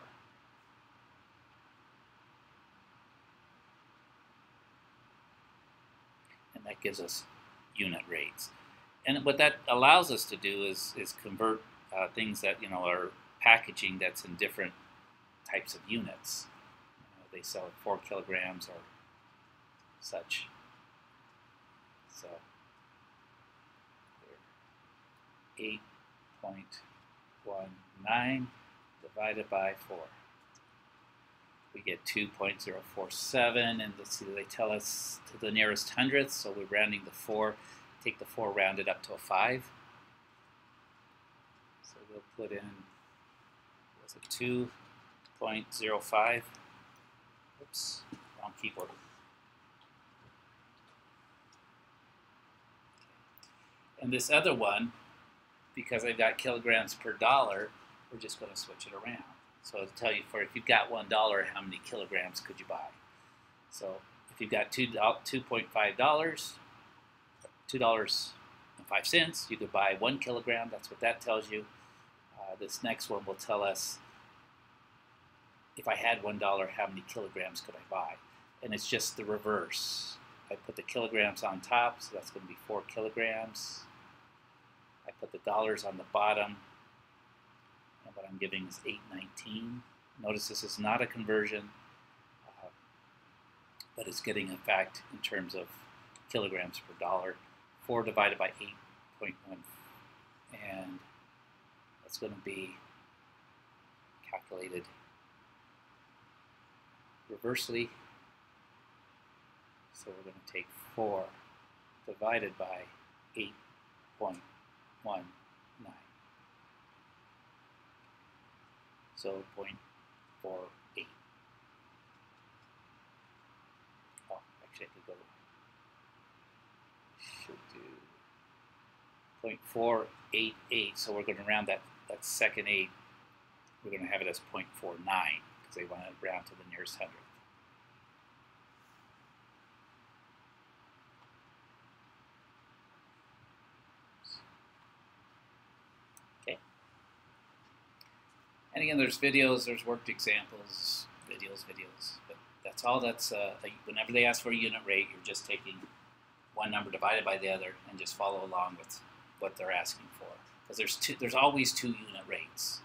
And that gives us unit rates. And what that allows us to do is convert things that are packaging that's in different types of units. They sell at 4 kilograms or such. So 8.19 divided by 4. We get 2.047, and let's see, they tell us to the nearest hundredth, so we're rounding the 4. Take the 4, round it up to a 5. So we'll put in, was it 2.05? Oops, wrong keyboard. And this other one, because I've got kilograms per dollar, we're just going to switch it around. So it'll tell you if you've got $1, how many kilograms could you buy? So if you've got $2.5, $2.05, you could buy 1 kilogram. That's what that tells you. This next one will tell us if I had $1, how many kilograms could I buy? And it's just the reverse. I put the kilograms on top, so that's going to be 4 kilograms. I put the dollars on the bottom, and what I'm giving is 8.19. Notice this is not a conversion, but it's getting a fact in terms of kilograms per dollar. 4 divided by 8.1, and that's going to be calculated reversely. So we're going to take 4 divided by 8.19. So 0.48. Oh, actually I could go, should do 0.488. So we're going to round that second 8. We're going to have it as 0.49 because they want to round to the nearest hundredth. Okay. And again, there's videos, there's worked examples, videos, but that's all. That's whenever they ask for a unit rate, you're just taking one number divided by the other and just follow along with what they're asking for. Because there's always 2 unit rates.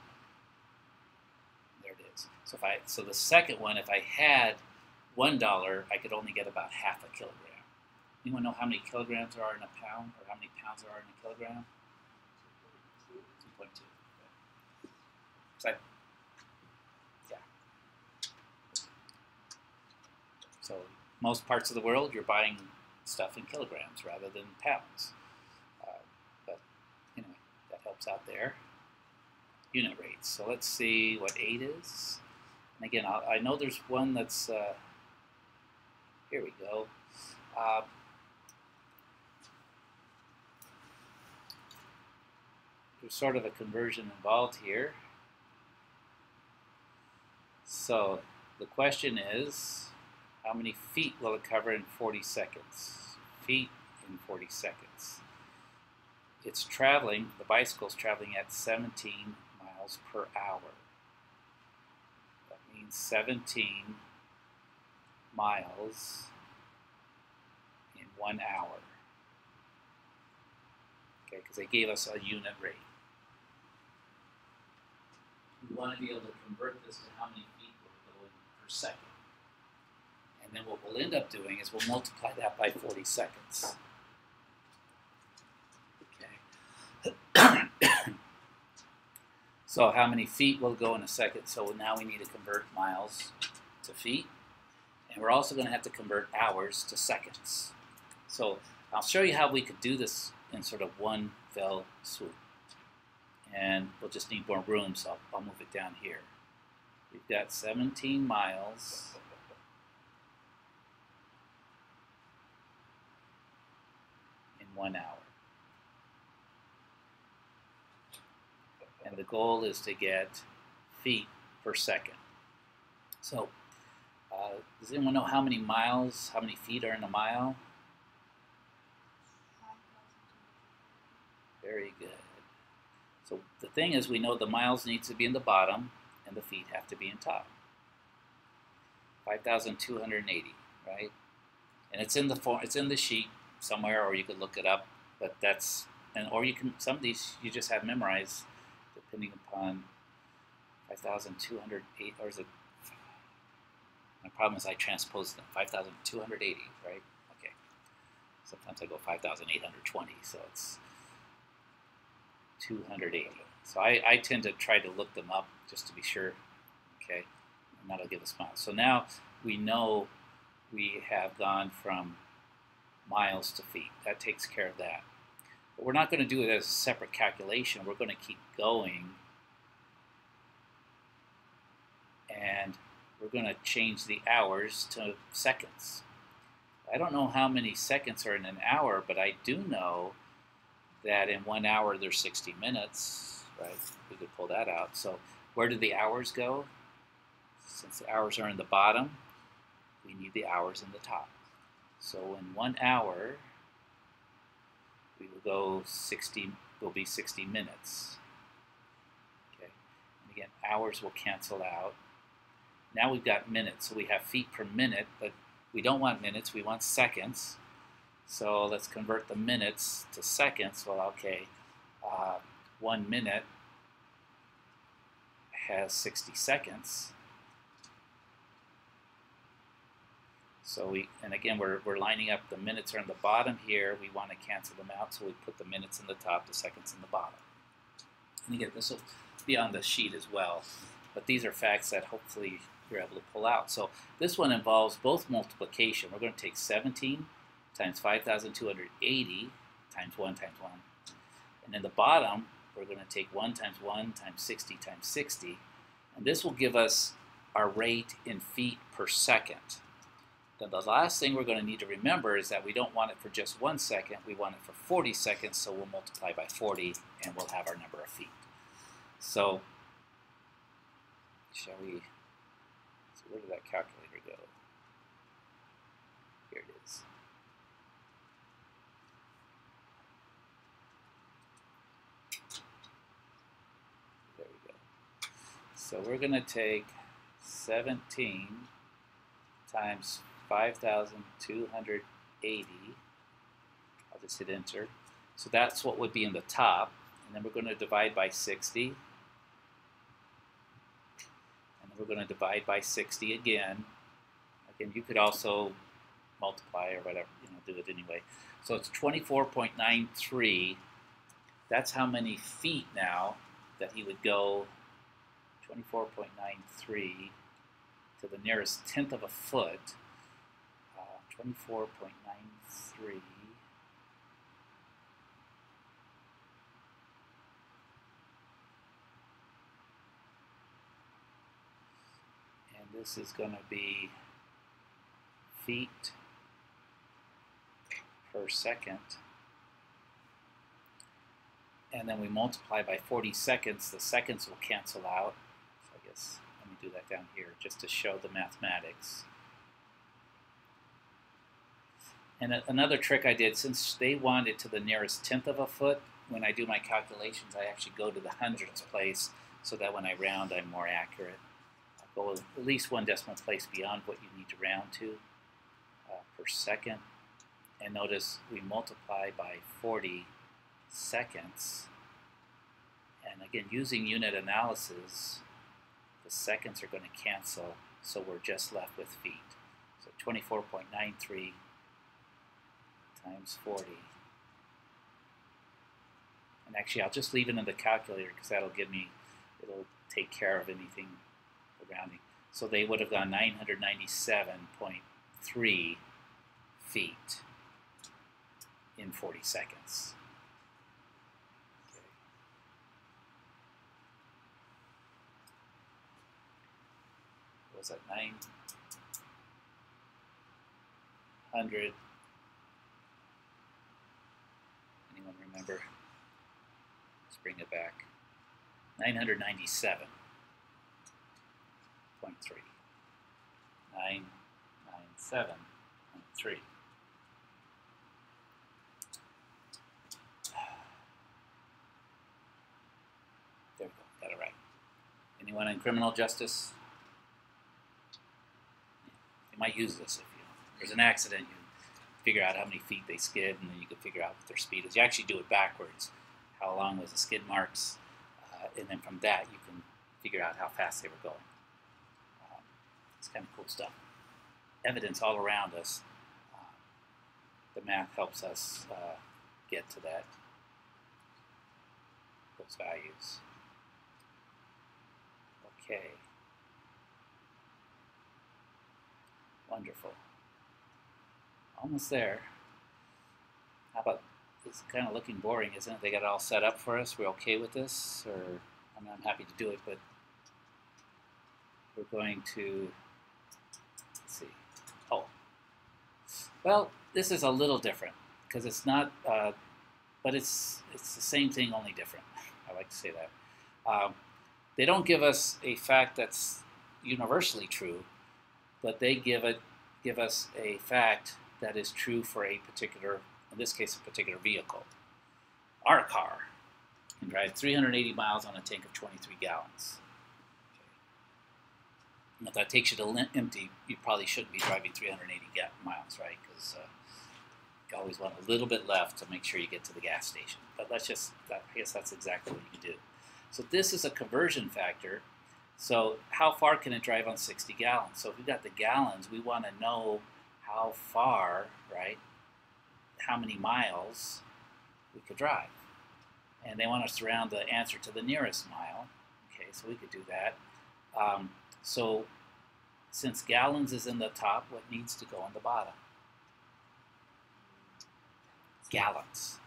There it is. So the second one, if I had $1, I could only get about half a kilogram. Anyone know how many kilograms there are in a pound, or how many pounds there are in a kilogram? 2.2. So yeah. So most parts of the world, you're buying stuff in kilograms rather than pounds. But anyway, that helps out there. Unit rates. So let's see what 8 is. And again, I know there's one that's, here we go. There's sort of a conversion involved here. So the question is, how many feet will it cover in 40 seconds? Feet in 40 seconds. It's traveling, the bicycle's traveling at 17 miles per hour. That means 17 miles in 1 hour. Okay, because they gave us a unit rate. We want to be able to convert this to how many feet we're going per second. And then what we'll end up doing is we'll multiply that by 40 seconds. Okay. So how many feet will go in a second? So now we need to convert miles to feet. And we're also going to have to convert hours to seconds. So I'll show you how we could do this in sort of one fell swoop. And we'll just need more room, so I'll move it down here. We've got 17 miles in 1 hour. And the goal is to get feet per second. So, does anyone know how many miles, how many feet are in a mile? Very good. So the thing is, we know the miles needs to be in the bottom and the feet have to be in top. 5,280, right? And it's in the sheet somewhere, or you could look it up. But that's, or you can, some of these you just have memorized, depending upon 5,208, or is it? My problem is I transpose them. 5,280, right? Okay. Sometimes I go 5,820, so it's 280. So I tend to try to look them up just to be sure, okay, and that'll give us miles. So now we know we have gone from miles to feet. That takes care of that. But we're not going to do it as a separate calculation. We're going to keep going, and we're going to change the hours to seconds. I don't know how many seconds are in an hour, but I do know that in 1 hour there's 60 minutes, right? We could pull that out. So where do the hours go? Since the hours are in the bottom, we need the hours in the top. So in 1 hour, we will go 60, will be 60 minutes. Okay, and again, hours will cancel out. Now we've got minutes, so we have feet per minute, but we don't want minutes, we want seconds. So let's convert the minutes to seconds. Well, okay, 1 minute has 60 seconds. So and again, we're lining up, the minutes are in the bottom here. We want to cancel them out, so we put the minutes in the top, the seconds in the bottom. And again, this will be on the sheet as well. But these are facts that hopefully you're able to pull out. So this one involves both multiplication. We're going to take 17 times 5,280 times 1 times 1. And in the bottom, we're going to take 1 times 1 times 60 times 60. And this will give us our rate in feet per second. Then the last thing we're going to need to remember is that we don't want it for just 1 second. We want it for 40 seconds, so we'll multiply by 40, and we'll have our number of feet. So, so where did that calculator go? Here it is. There we go. So we're going to take 17 times 5,280. I'll just hit enter. So that's what would be in the top. And then we're going to divide by 60. And then we're going to divide by 60 again. Again, you could also multiply or whatever, do it anyway. So it's 24.93. That's how many feet now that he would go 24.93 to the nearest tenth of a foot. 24.93. And this is going to be feet per second. And then we multiply by 40 seconds. The seconds will cancel out. So I guess let me do that down here just to show the mathematics. And another trick I did, since they want it to the nearest tenth of a foot, when I do my calculations, I actually go to the hundredths place so that when I round, I'm more accurate. I'll go at least 1 decimal place beyond what you need to round to per second. And notice we multiply by 40 seconds. And again, using unit analysis, the seconds are going to cancel, so we're just left with feet. So 24.93 times 40. And actually, I'll just leave it in the calculator because that'll give me, it'll take care of anything rounding. So they would have gone 997.3 feet in 40 seconds. Okay. What was that, 900? Anyone remember? Let's bring it back. 997.3. 997.3. There we go, got it right. Anyone in criminal justice? You might use this if there's an accident. You figure out how many feet they skid, and then you can figure out what their speed is. You actually do it backwards. How long was the skid marks? And then from that, you can figure out how fast they were going. It's kind of cool stuff. Evidence all around us. The math helps us get to those values. Okay. Wonderful. Almost there. How about, it's kind of looking boring, isn't it? They got it all set up for us. We're okay with this? Or, I mean, I'm happy to do it, but we're going to, let's see. Oh. Well, this is a little different because it's not, but it's the same thing, only different. I like to say that. They don't give us a fact that's universally true, but they give us a fact that is true for a particular, in this case, a particular vehicle. Our car can drive 380 miles on a tank of 23 gallons. Okay. If that takes you to empty, you probably shouldn't be driving 380 miles, right? Because you always want a little bit left to make sure you get to the gas station. But let's just, I guess that's exactly what you do. So this is a conversion factor. So how far can it drive on 60 gallons? So if we've got the gallons, we want to know how far, right, how many miles we could drive. And they want us to round the answer to the nearest mile. Okay, so we could do that. So since gallons is in the top, what needs to go on the bottom? gallons.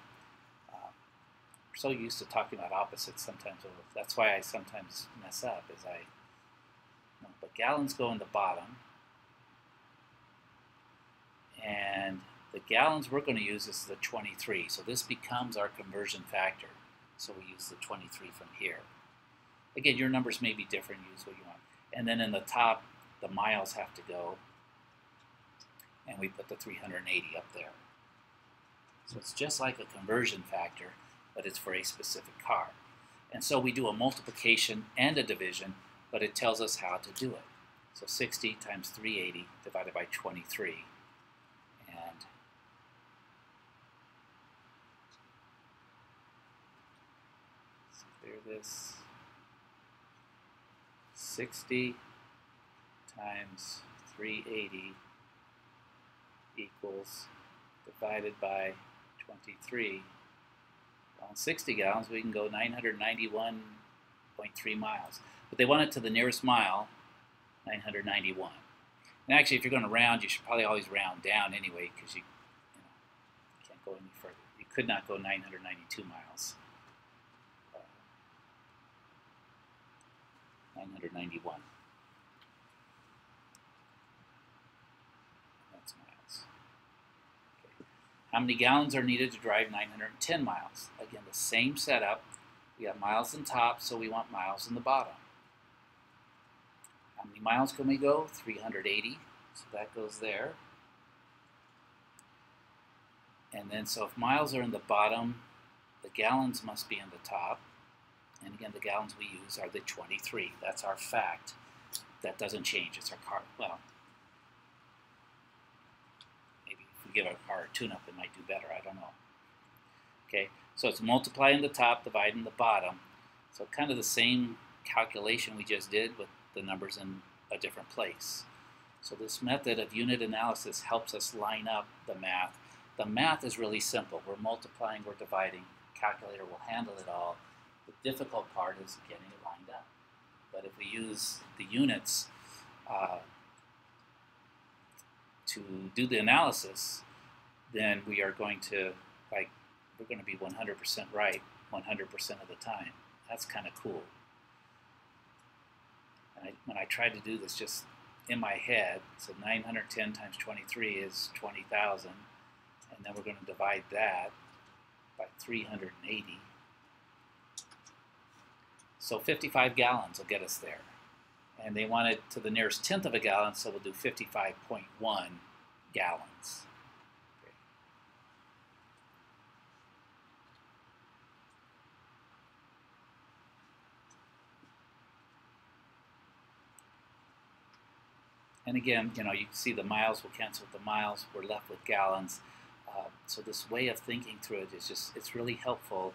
We're so used to talking about opposites sometimes. That's why I sometimes mess up. But gallons go in the bottom, and the gallons we're going to use is the 23. So this becomes our conversion factor. So we use the 23 from here. Again, your numbers may be different. Use what you want. And then in the top, the miles have to go, and we put the 380 up there. So it's just like a conversion factor, but it's for a specific car. And so we do a multiplication and a division, but it tells us how to do it. So 60 times 380 divided by 23. And let's clear this. 60 times 380 equals divided by 23. On 60 gallons, we can go 991.3 miles. But they want it to the nearest mile, 991. And actually, if you're going to round, you should probably always round down anyway, because you can't go any further. You could not go 992 miles. 991. That's miles. Okay. How many gallons are needed to drive 910 miles? Again, the same setup. We have miles in top, so we want miles in the bottom. How many miles can we go? 380. So that goes there. And then, so if miles are in the bottom, the gallons must be in the top. And again, the gallons we use are the 23. That's our fact. That doesn't change. It's our car. Well, maybe if we give our car a tune-up, it might do better. I don't know. Okay, so it's multiply in the top, divide in the bottom. So kind of the same calculation we just did with the numbers in a different place. So this method of unit analysis helps us line up the math. The math is really simple. We're multiplying, we're dividing. Calculator will handle it all. The difficult part is getting it lined up. But if we use the units to do the analysis, then we are going to, we're going to be 100% right 100% of the time. That's kind of cool. And when I tried to do this just in my head, so 910 times 23 is 20,000, and then we're going to divide that by 380. So 55 gallons will get us there. And they want it to the nearest tenth of a gallon, so we'll do 55.1 gallons. Okay. And again, you can see the miles will cancel with the miles. We're left with gallons. So this way of thinking through it is just, it's really helpful.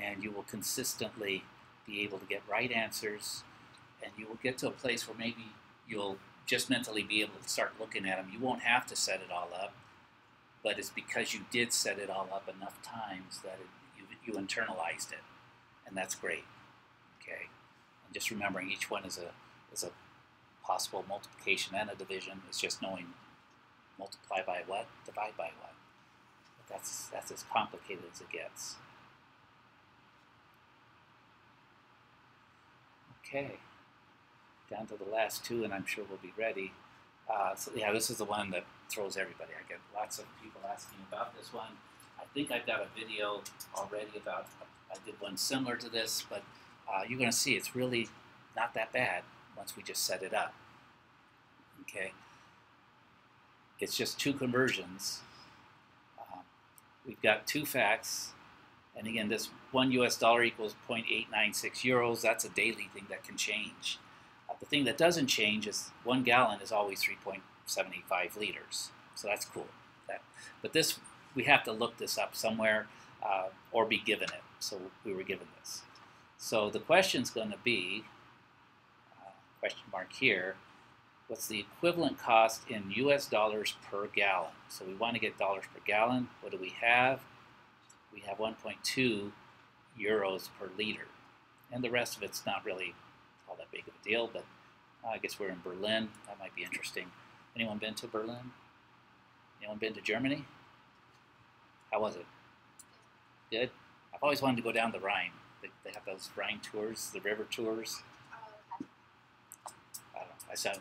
And you will consistently be able to get right answers, and you will get to a place where maybe you'll just mentally be able to start looking at them. You won't have to set it all up, but it's because you did set it all up enough times that you internalized it, and that's great. Okay, and just remembering each one is a possible multiplication and a division. It's just knowing multiply by what, divide by what. But that's as complicated as it gets. Okay, down to the last two, and I'm sure we'll be ready. So yeah, this is the one that throws everybody. I get lots of people asking about this one. I think I've got a video already about, I did one similar to this, but you're going to see it's really not that bad once we just set it up. Okay, it's just two conversions. We've got two facts. And again, this $1 US equals 0.896 euros. That's a daily thing that can change. The thing that doesn't change is 1 gallon is always 3.75 liters. So that's cool. But this, we have to look this up somewhere or be given it. So we were given this. So the question's going to be, question mark here, what's the equivalent cost in US dollars per gallon? So we want to get dollars per gallon. What do we have? We have 1.2 euros per liter. And the rest of it's not really all that big of a deal, but I guess we're in Berlin. That might be interesting. Anyone been to Berlin? Anyone been to Germany? How was it? Good? I've always wanted to go down the Rhine. They have those Rhine tours, the river tours. I don't know. I sound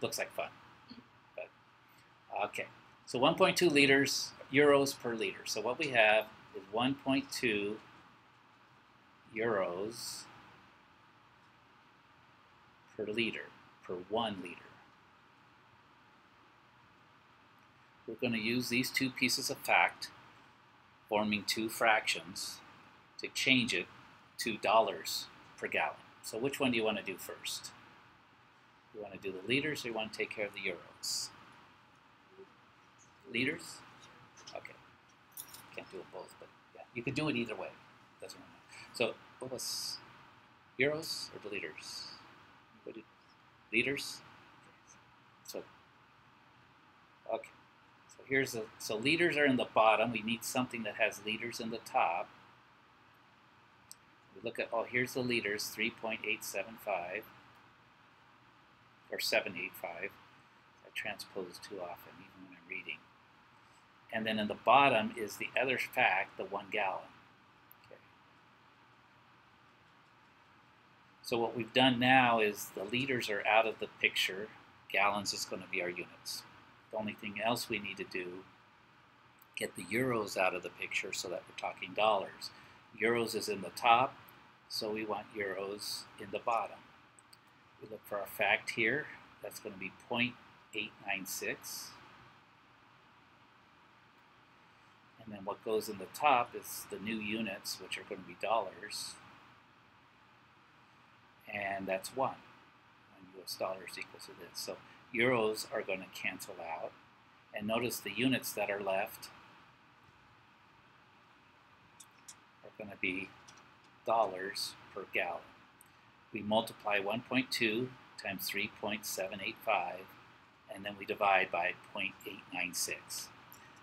looks like fun. But okay. So 1.2 liters, euros per liter. So what we have is 1.2 euros per liter, per 1 liter. We're going to use these two pieces of fact, forming two fractions, to change it to dollars per gallon. So which one do you want to do first? You want to do the liters or you want to take care of the euros? Liters? Okay. Can't do it both, but yeah, you can do it either way. Doesn't matter. So what was euros or the liters? What did, liters? So okay. So here's the so liters are in the bottom. We need something that has liters in the top. We look at here's the liters, 3.875 or 785. I transpose too often, even when I'm reading. And then in the bottom is the other fact, the 1 gallon. Okay. So what we've done now is the liters are out of the picture. Gallons is going to be our units. The only thing else we need to do, get the euros out of the picture so that we're talking dollars. Euros is in the top, so we want euros in the bottom. We look for our fact here. That's going to be 0.896. And then what goes in the top is the new units, which are going to be dollars. And that's 1. 1 US dollars equals to this. So euros are going to cancel out. And notice the units that are left are going to be dollars per gallon. We multiply 1.2 times 3.785, and then we divide by 0.896.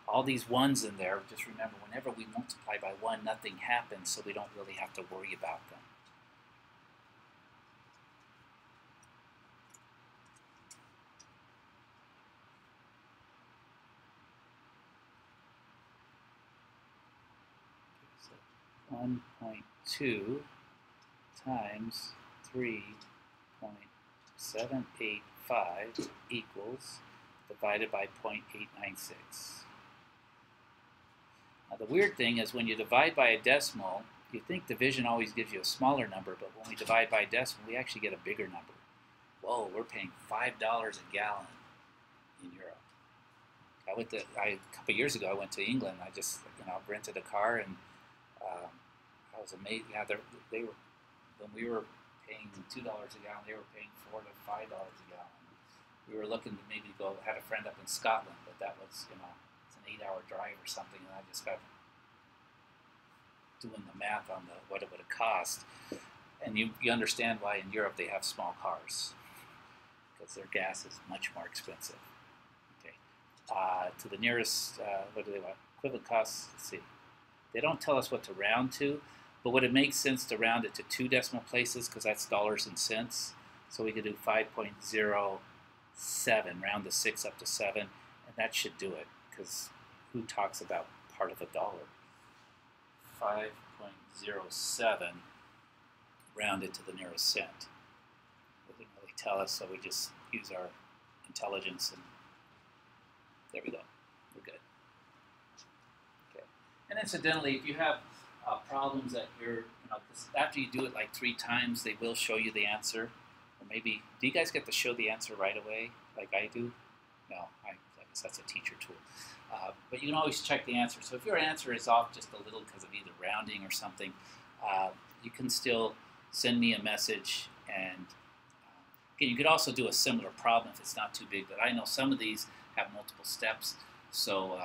All these ones in there, just remember, whenever we multiply by 1, nothing happens, so we don't really have to worry about them. So 1.2 times 3.785 equals divided by 0.896. Now the weird thing is when you divide by a decimal, you think division always gives you a smaller number, but when we divide by a decimal, we actually get a bigger number. Whoa, we're paying $5 a gallon in Europe. A couple of years ago, I went to England. I just rented a car, and I was amazed. Yeah, they were, when we were paying $2 a gallon, they were paying $4 to $5 a gallon. We were looking to maybe go. Had a friend up in Scotland, but that was it's an 8-hour drive or something, and I just got doing the math on what it would have cost. And you understand why in Europe they have small cars, because their gas is much more expensive. Okay, to the nearest, what do they want? Equivalent costs. Let's see. They don't tell us what to round to, but would it make sense to round it to 2 decimal places because that's dollars and cents? So we could do 5.07, round the 6 up to 7, and that should do it, because who talks about part of a dollar? 5.07, round it to the nearest cent. It doesn't really tell us, so we just use our intelligence, and there we go. We're good. Okay. And incidentally, if you have problems that you're, cause after you do it like 3 times, they will show you the answer. Or maybe, do you guys get to show the answer right away, like I do? No, I guess that's a teacher tool. But you can always check the answer. So if your answer is off just a little because of either rounding or something, you can still send me a message. And again, you could also do a similar problem if it's not too big. But I know some of these have multiple steps. So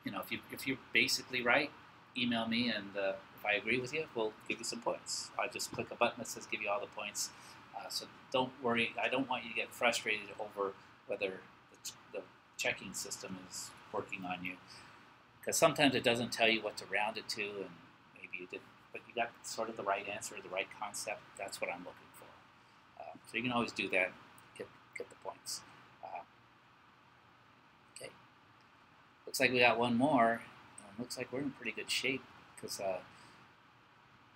if you're basically right, email me, and if I agree with you, we'll give you some points. I just click a button that says give you all the points. So don't worry. I don't want you to get frustrated over whether the checking system is working on you, because sometimes it doesn't tell you what to round it to, and maybe you didn't, but you got sort of the right answer, the right concept. That's what I'm looking for. So you can always do that, get the points. Okay. Looks like we got one more. looks like we're in pretty good shape because,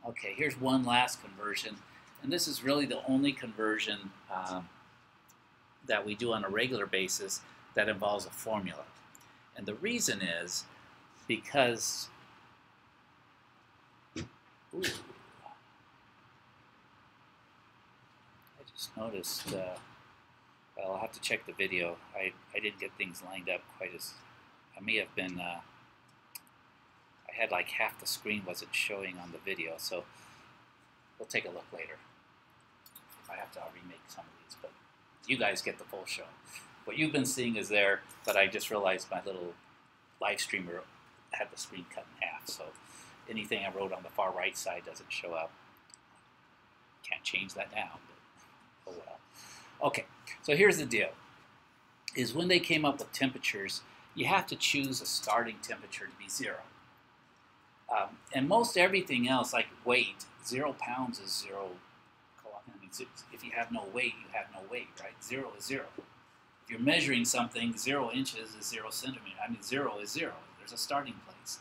okay, here's one last conversion. And this is really the only conversion that we do on a regular basis that involves a formula. And the reason is because, ooh, I just noticed, well, I'll have to check the video. I didn't get things lined up quite as, I may have been, I had like half the screen wasn't showing on the video, so we'll take a look later. I have to remake some of these, but you guys get the full show. What you've been seeing is there, but I just realized my little live streamer had the screen cut in half, so anything I wrote on the far right side doesn't show up. Can't change that now, but oh well. Okay, so here's the deal, is when they came up with temperatures, you have to choose a starting temperature to be 0. And most everything else, like weight, 0 pounds is 0. I mean, if you have no weight, you have no weight, right? 0 is 0. If you're measuring something, 0 inches is 0 centimeters. I mean, 0 is 0. There's a starting place.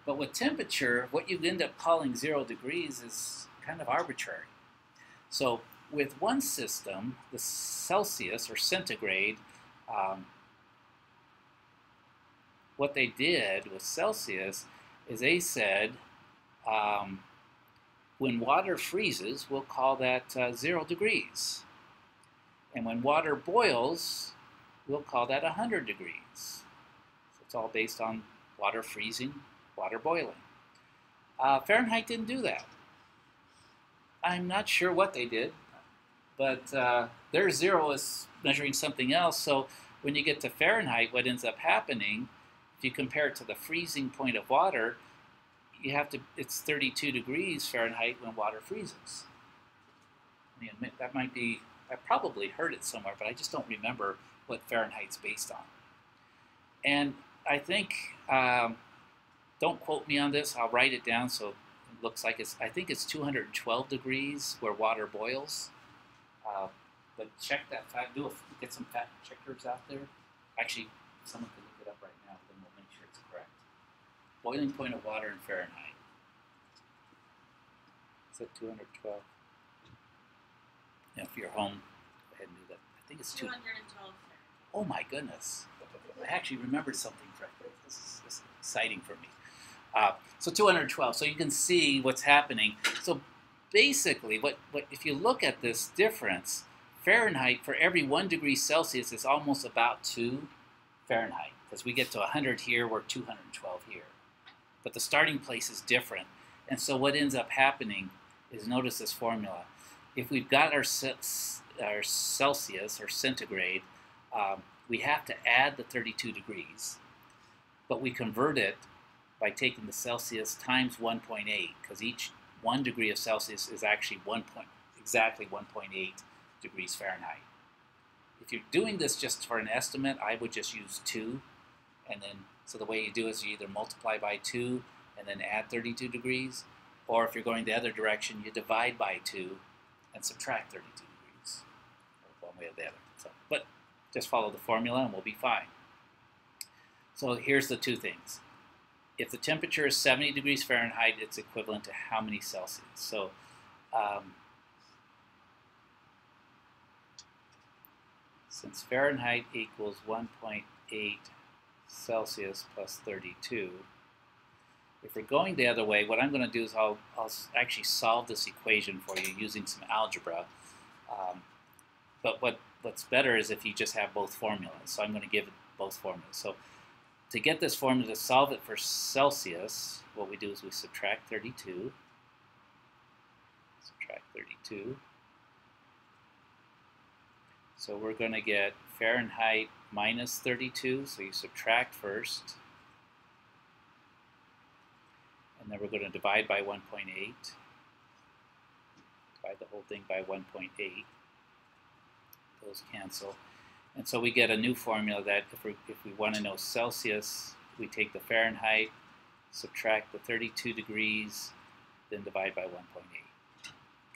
But with temperature, what you end up calling 0 degrees is kind of arbitrary. So with one system, the Celsius or centigrade, what they did with Celsius is they said, when water freezes, we'll call that 0 degrees. And when water boils, we'll call that 100 degrees. So it's all based on water freezing, water boiling. Fahrenheit didn't do that. I'm not sure what they did, but their 0 is measuring something else. So when you get to Fahrenheit, what ends up happening, if you compare it to the freezing point of water, you have to, it's 32 degrees Fahrenheit when water freezes. I mean, that might be, I probably heard it somewhere, but I just don't remember what Fahrenheit's based on. And I think, don't quote me on this, I'll write it down so it looks like it's, I think it's 212 degrees where water boils. But check that fact, get some fact checkers out there. Actually, someone can look it up right now, then we'll make sure it's correct. Boiling point of water in Fahrenheit. Is that 212? Yeah, if you're home, go ahead and do that. I think it's 212. Oh my goodness. I actually remembered something correctly. This is exciting for me. So 212. So you can see what's happening. So basically, what if you look at this difference, Fahrenheit, for every 1 degree Celsius is almost about 2 Fahrenheit. Because we get to 100 here, we're 212 here. But the starting place is different. And so what ends up happening is, notice this formula. If we've got our Celsius or centigrade, we have to add the 32 degrees. But we convert it by taking the Celsius times 1.8, because each 1 degree of Celsius is actually exactly 1.8 degrees Fahrenheit. If you're doing this just for an estimate, I would just use 2. And then, so the way you do is you either multiply by 2 and then add 32 degrees, or if you're going the other direction, you divide by 2 and subtract 32 degrees, or one way or the other. So, but just follow the formula and we'll be fine. So here's the two things. If the temperature is 70 degrees Fahrenheit, it's equivalent to how many Celsius? So since Fahrenheit equals 1.8 Celsius plus 32, if we're going the other way, what I'm going to do is I'll actually solve this equation for you using some algebra. But what's better is if you just have both formulas. So I'm going to give it both formulas. So to get this formula, to solve it for Celsius, what we do is we subtract 32. Subtract 32. So we're going to get Fahrenheit minus 32, so you subtract first. And then we're going to divide by 1.8. Divide the whole thing by 1.8. Those cancel. And so we get a new formula that if we want to know Celsius, we take the Fahrenheit, subtract the 32 degrees, then divide by 1.8.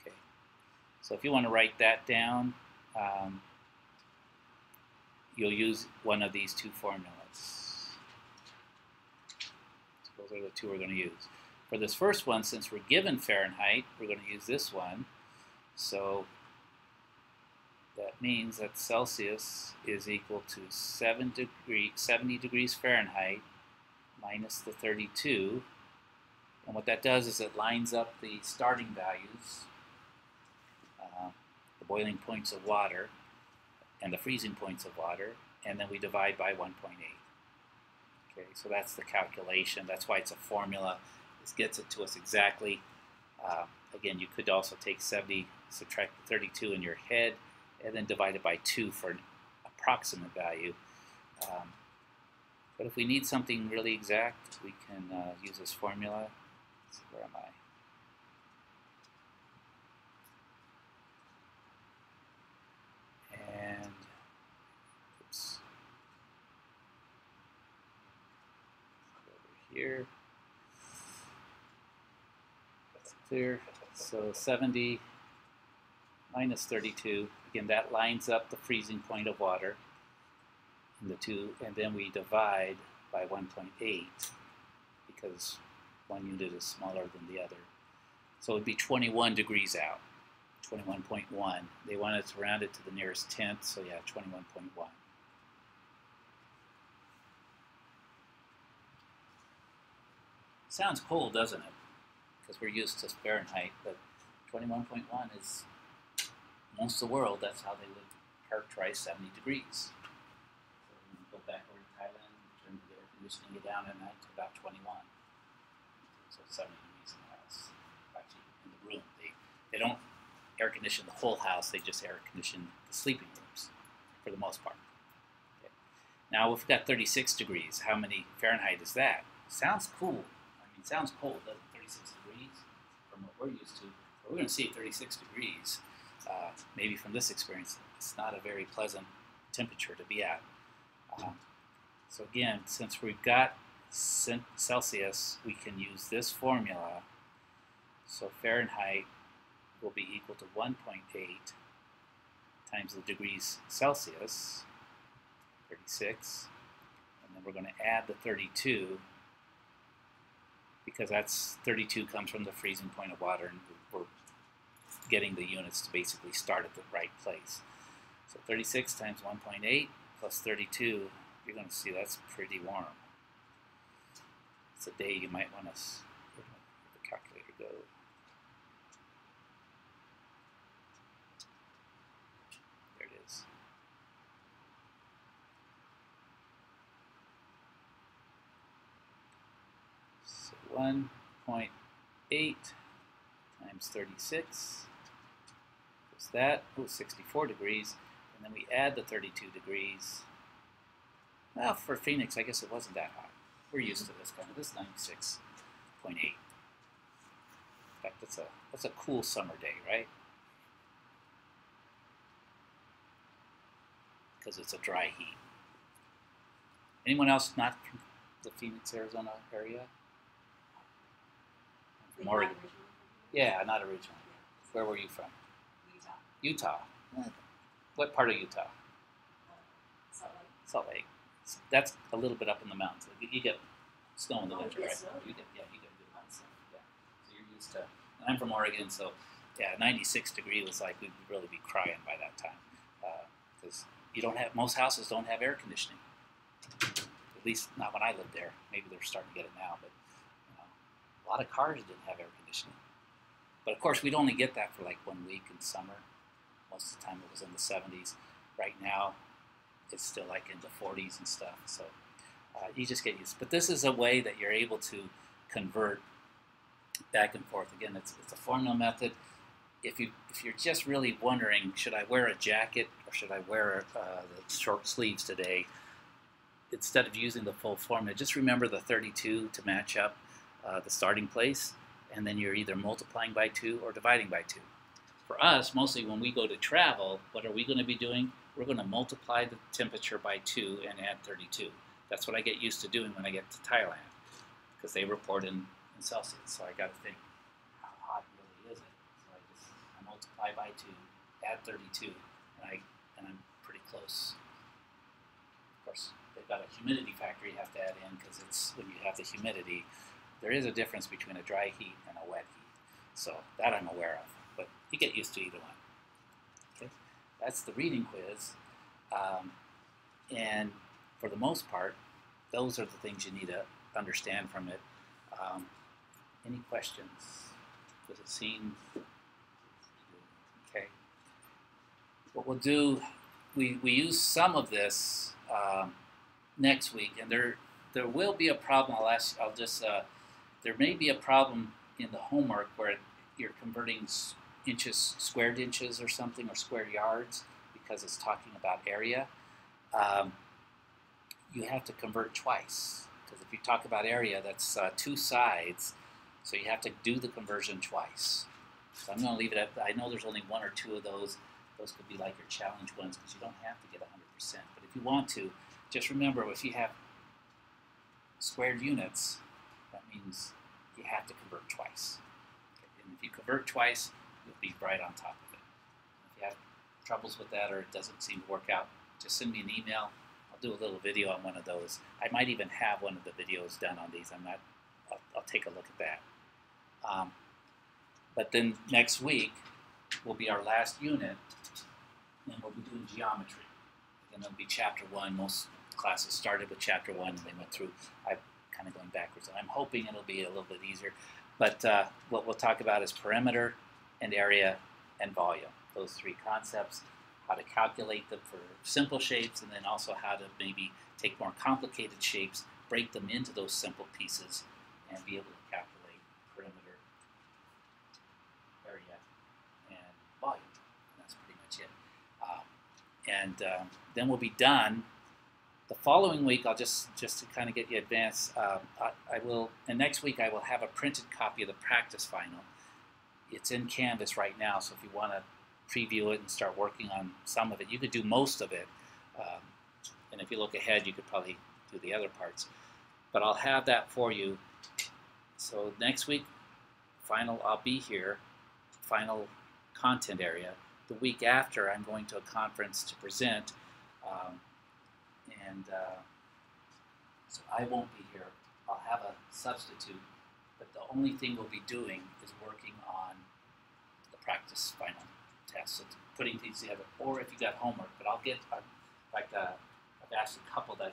Okay. So if you want to write that down, you'll use one of these two formulas. Suppose Those are the two we're going to use. For this first one, since we're given Fahrenheit, we're going to use this one. So that means that Celsius is equal to 70 degrees Fahrenheit minus the 32. And what that does is it lines up the starting values, the boiling points of water, and the freezing points of water, and then we divide by 1.8. Okay, so that's the calculation. That's why it's a formula. This gets it to us exactly. Again, you could also take 70, subtract 32 in your head, and then divide it by 2 for an approximate value. But if we need something really exact, we can use this formula. Let's see, where am I? And, oops. Over here. That's clear. So 70 minus 32. Again, that lines up the freezing point of water in the two, and then we divide by 1.8 because one unit is smaller than the other. So it would be 21 degrees out, 21.1. They wanted to round it to the nearest tenth, so yeah, 21.1. Sounds cold, doesn't it? Because we're used to Fahrenheit, but 21.1 is, most of the world, that's how they would characterize 70 degrees. So when we go back over to Thailand, turn the air conditioning down at night to about 21. So 70 degrees in the house. Actually, in the room. They don't air condition the whole house, they just air condition the sleeping rooms, for the most part. Okay. Now, if we've got 36 degrees, how many Fahrenheit is that? Sounds cool. I mean, sounds cold, doesn't it? 36 degrees from what we're used to. But we're going to see 36 degrees. Maybe from this experience, it's not a very pleasant temperature to be at. So again, since we've got Celsius, we can use this formula. So Fahrenheit will be equal to 1.8 times the degrees Celsius, 36, and then we're going to add the 32, because that's 32 comes from the freezing point of water, and we're getting the units to basically start at the right place. So 36 times 1.8 plus 32, you're going to see that's pretty warm. It's a day you might want to, where did the calculator go? There it is. So 1.8 times 36 is that, 64 degrees, and then we add the 32 degrees. Well, for Phoenix, I guess it wasn't that hot. We're used to this kind of, this 96.8. In fact, that's a cool summer day, right? Because it's a dry heat. Anyone else not from the Phoenix, Arizona area? From Oregon. Yeah, not originally. Where were you from? Utah. What part of Utah? Salt Lake. That's a little bit up in the mountains. You get snow in the winter, right? You get good amounts of snow. Yeah. So you're used to. And I'm from Oregon, so yeah, 96 degree was like we'd really be crying by that time, because you don't have, most houses don't have air conditioning. At least not when I lived there. Maybe they're starting to get it now, but a lot of cars didn't have air conditioning. But of course, we'd only get that for like 1 week in summer. Most of the time it was in the 70s. Right now, it's still like in the 40s and stuff. So you just get used. But this is a way that you're able to convert back and forth. Again, it's a formula method. If you're just really wondering, should I wear a jacket or should I wear the short sleeves today, instead of using the full formula, just remember the 32 to match up the starting place, and then you're either multiplying by 2 or dividing by 2. For us, mostly when we go to travel, what are we going to be doing? We're going to multiply the temperature by 2 and add 32. That's what I get used to doing when I get to Thailand, because they report in Celsius. So I got to think, how hot really is it? So I multiply by 2, add 32, and I'm pretty close. Of course, they've got a humidity factor you have to add in, because it's when you have the humidity, there is a difference between a dry heat and a wet heat. So that I'm aware of, but you get used to either one. Okay, that's the reading quiz. And for the most part, those are the things you need to understand from it. Any questions? Does it seem okay? What we'll do, we use some of this next week, and there will be a problem. There may be a problem in the homework where you're converting inches, squared inches or something, or square yards, because it's talking about area. You have to convert twice, because if you talk about area, that's two sides, so you have to do the conversion twice. So I'm going to leave it at, I know there's only one or two of those. Those could be like your challenge ones, because you don't have to get 100%. But if you want to, just remember, if you have squared units, that means you have to convert twice. Okay? And if you convert twice, you'll be right on top of it. If you have troubles with that or it doesn't seem to work out, just send me an email. I'll do a little video on one of those. I might even have one of the videos done on these. I'll take a look at that. But then next week will be our last unit, and we'll be doing geometry. And it'll be chapter 1. Most classes started with chapter 1 and they went through. I'm kind of going backwards, and I'm hoping it'll be a little bit easier. But what we'll talk about is perimeter and area and volume. Those three concepts, how to calculate them for simple shapes, and then also how to maybe take more complicated shapes, break them into those simple pieces, and be able to calculate perimeter, area, and volume. And that's pretty much it. Then we'll be done. The following week, I'll just to kind of get you advanced, and next week I will have a printed copy of the practice final. It's in Canvas right now, so if you want to preview it and start working on some of it, you could do most of it. And if you look ahead, you could probably do the other parts. But I'll have that for you. So next week, I'll be here, final content area. The week after, I'm going to a conference to present. So I won't be here. I'll have a substitute, but the only thing we'll be doing is working on the practice final test. So putting these together, or if you got homework, but I'll get, I've asked a couple that,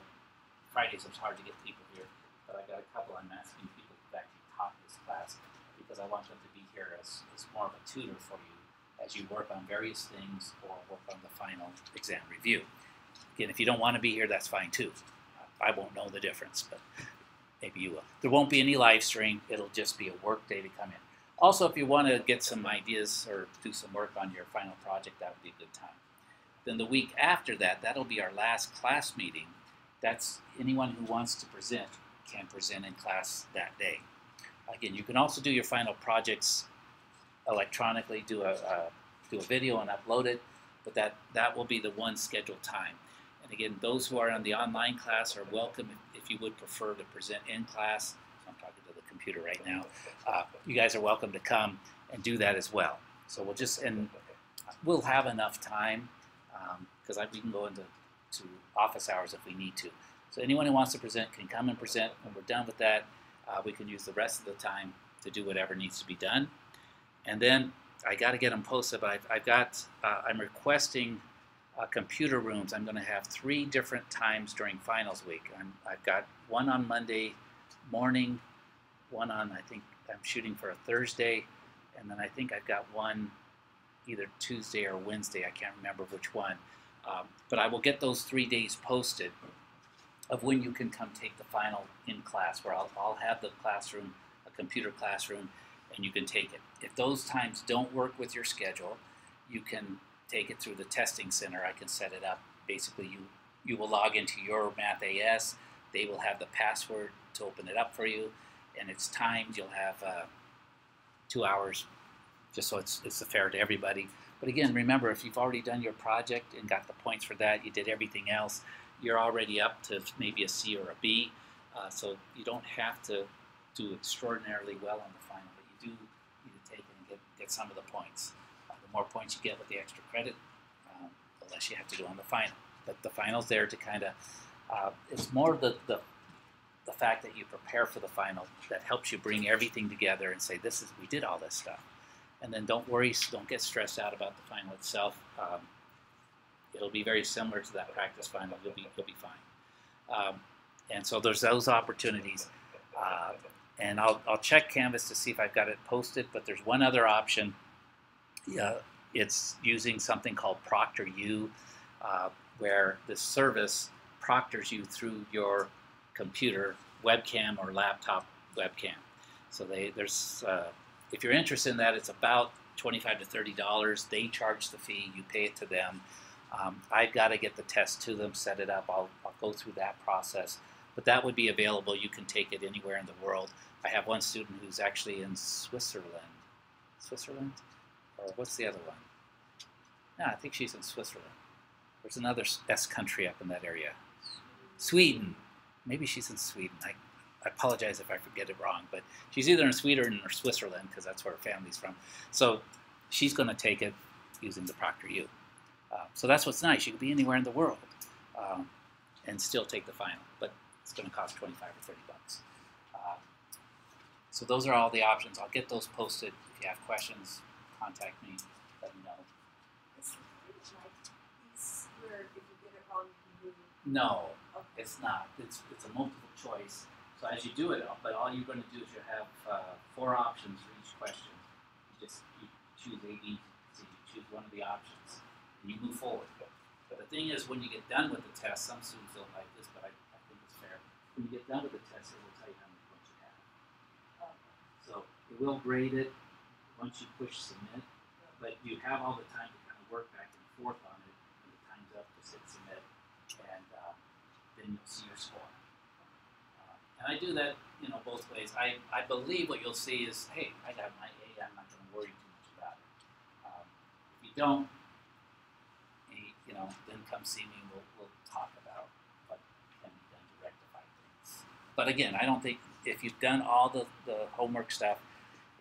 Fridays it's hard to get people here, but I got a couple I'm asking people to actually taught this class, because I want them to be here as more of a tutor for you as you work on various things or work on the final exam review. Again, if you don't want to be here, that's fine too. I won't know the difference, but maybe you will. There won't be any live stream. It'll just be a work day to come in. Also, if you want to get some ideas or do some work on your final project, that would be a good time. Then the week after that, that'll be our last class meeting. That's anyone who wants to present can present in class that day. Again, you can also do your final projects electronically, do a video and upload it, but that will be the one scheduled time. And again, those who are on the online class are welcome if you would prefer to present in class. I'm talking to the computer right now. You guys are welcome to come and do that as well. So we'll have enough time, because we can go into office hours if we need to. So anyone who wants to present can come and present. When we're done with that, we can use the rest of the time to do whatever needs to be done. And then I got to get them posted, but I'm requesting computer rooms. I'm going to have 3 different times during finals week. I've got one on Monday morning, one on, I think I'm shooting for a Thursday, and then I think I've got one either Tuesday or Wednesday. I can't remember which one. But I will get those 3 days posted of when you can come take the final in class, where I'll have the classroom, a computer classroom, and you can take it. If those times don't work with your schedule, you can take it through the testing center. I can set it up. Basically, you will log into your MathAS. They will have the password to open it up for you, and it's timed. You'll have 2 hours, just so it's fair to everybody. But again, remember, if you've already done your project and got the points for that, you did everything else, you're already up to maybe a C or a B. So you don't have to do extraordinarily well on the final, but you do need to take it and get some of the points. The more points you get with the extra credit, the less you have to do on the final. But the final's there to kind of, it's more the fact that you prepare for the final, that helps you bring everything together and say, we did all this stuff. And then don't worry, don't get stressed out about the final itself. It'll be very similar to that practice final. You'll be fine. And so there's those opportunities. And I'll check Canvas to see if I've got it posted, but there's one other option. It's using something called ProctorU, where the service proctors you through your computer webcam or laptop webcam. So there's if you're interested in that, it's about $25 to $30. They charge the fee. You pay it to them. I've got to get the test to them, set it up. I'll go through that process. But that would be available. You can take it anywhere in the world. I have one student who's actually in Switzerland. Switzerland? Or what's the other one? No, I think she's in Switzerland. There's another S country up in that area. Sweden. Maybe she's in Sweden. I apologize if I forget it wrong, but she's either in Sweden or Switzerland because that's where her family's from. So she's going to take it using the ProctorU. So that's what's nice. You can be anywhere in the world and still take the final, but it's going to cost $25 or $30. So those are all the options. I'll get those posted. If you have questions, contact me. Let me know. Is it like these where if you get it wrong, you No, okay. it's not. It's a multiple choice. So as you do it, but all you're going to do is you have 4 options for each question. You choose A, B, C. You choose one of the options, and you move forward. But the thing is, when you get done with the test, some students don't like this, but I think it's fair. When you get done with the test, it will tell you how many points you have. So it will grade it once you push submit, but you have all the time to kind of work back and forth on it. When the time's up, just hit submit, and then you'll see your score. And I do that, both ways. I believe what you'll see is, hey, I got my A. I'm not going to worry too much about it. If you don't, then come see me. We'll talk about what can be done to rectify things. But again, I don't think if you've done all the homework stuff,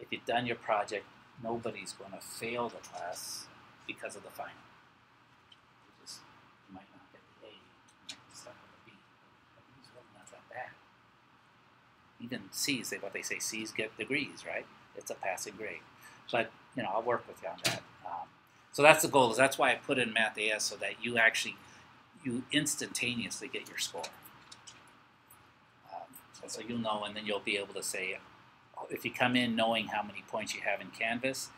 if you've done your project, nobody's going to fail the class because of the final. You might not get the A, you might be stuck with a B. But it's really not that bad. Even C's, what they say, C's get degrees, right? It's a passing grade. But, I'll work with you on that. So that's the goal. That's why I put in Math AS so that you instantaneously get your score. And so you'll know, and then you'll be able to say, if you come in knowing how many points you have in Canvas,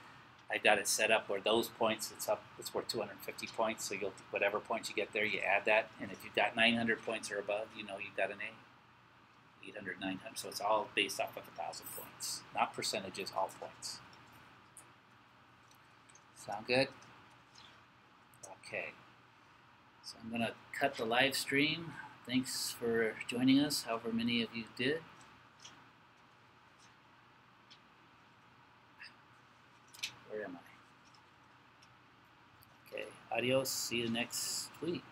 I've got it set up where those points, it's worth 250 points, so whatever points you get there, you add that, and if you've got 900 points or above, you've got an A. 800, 900, so it's all based off of 1,000 points. Not percentages, all points. Sound good? Okay. So I'm going to cut the live stream. Thanks for joining us, however many of you did. Where am I? Okay, adios. See you next week.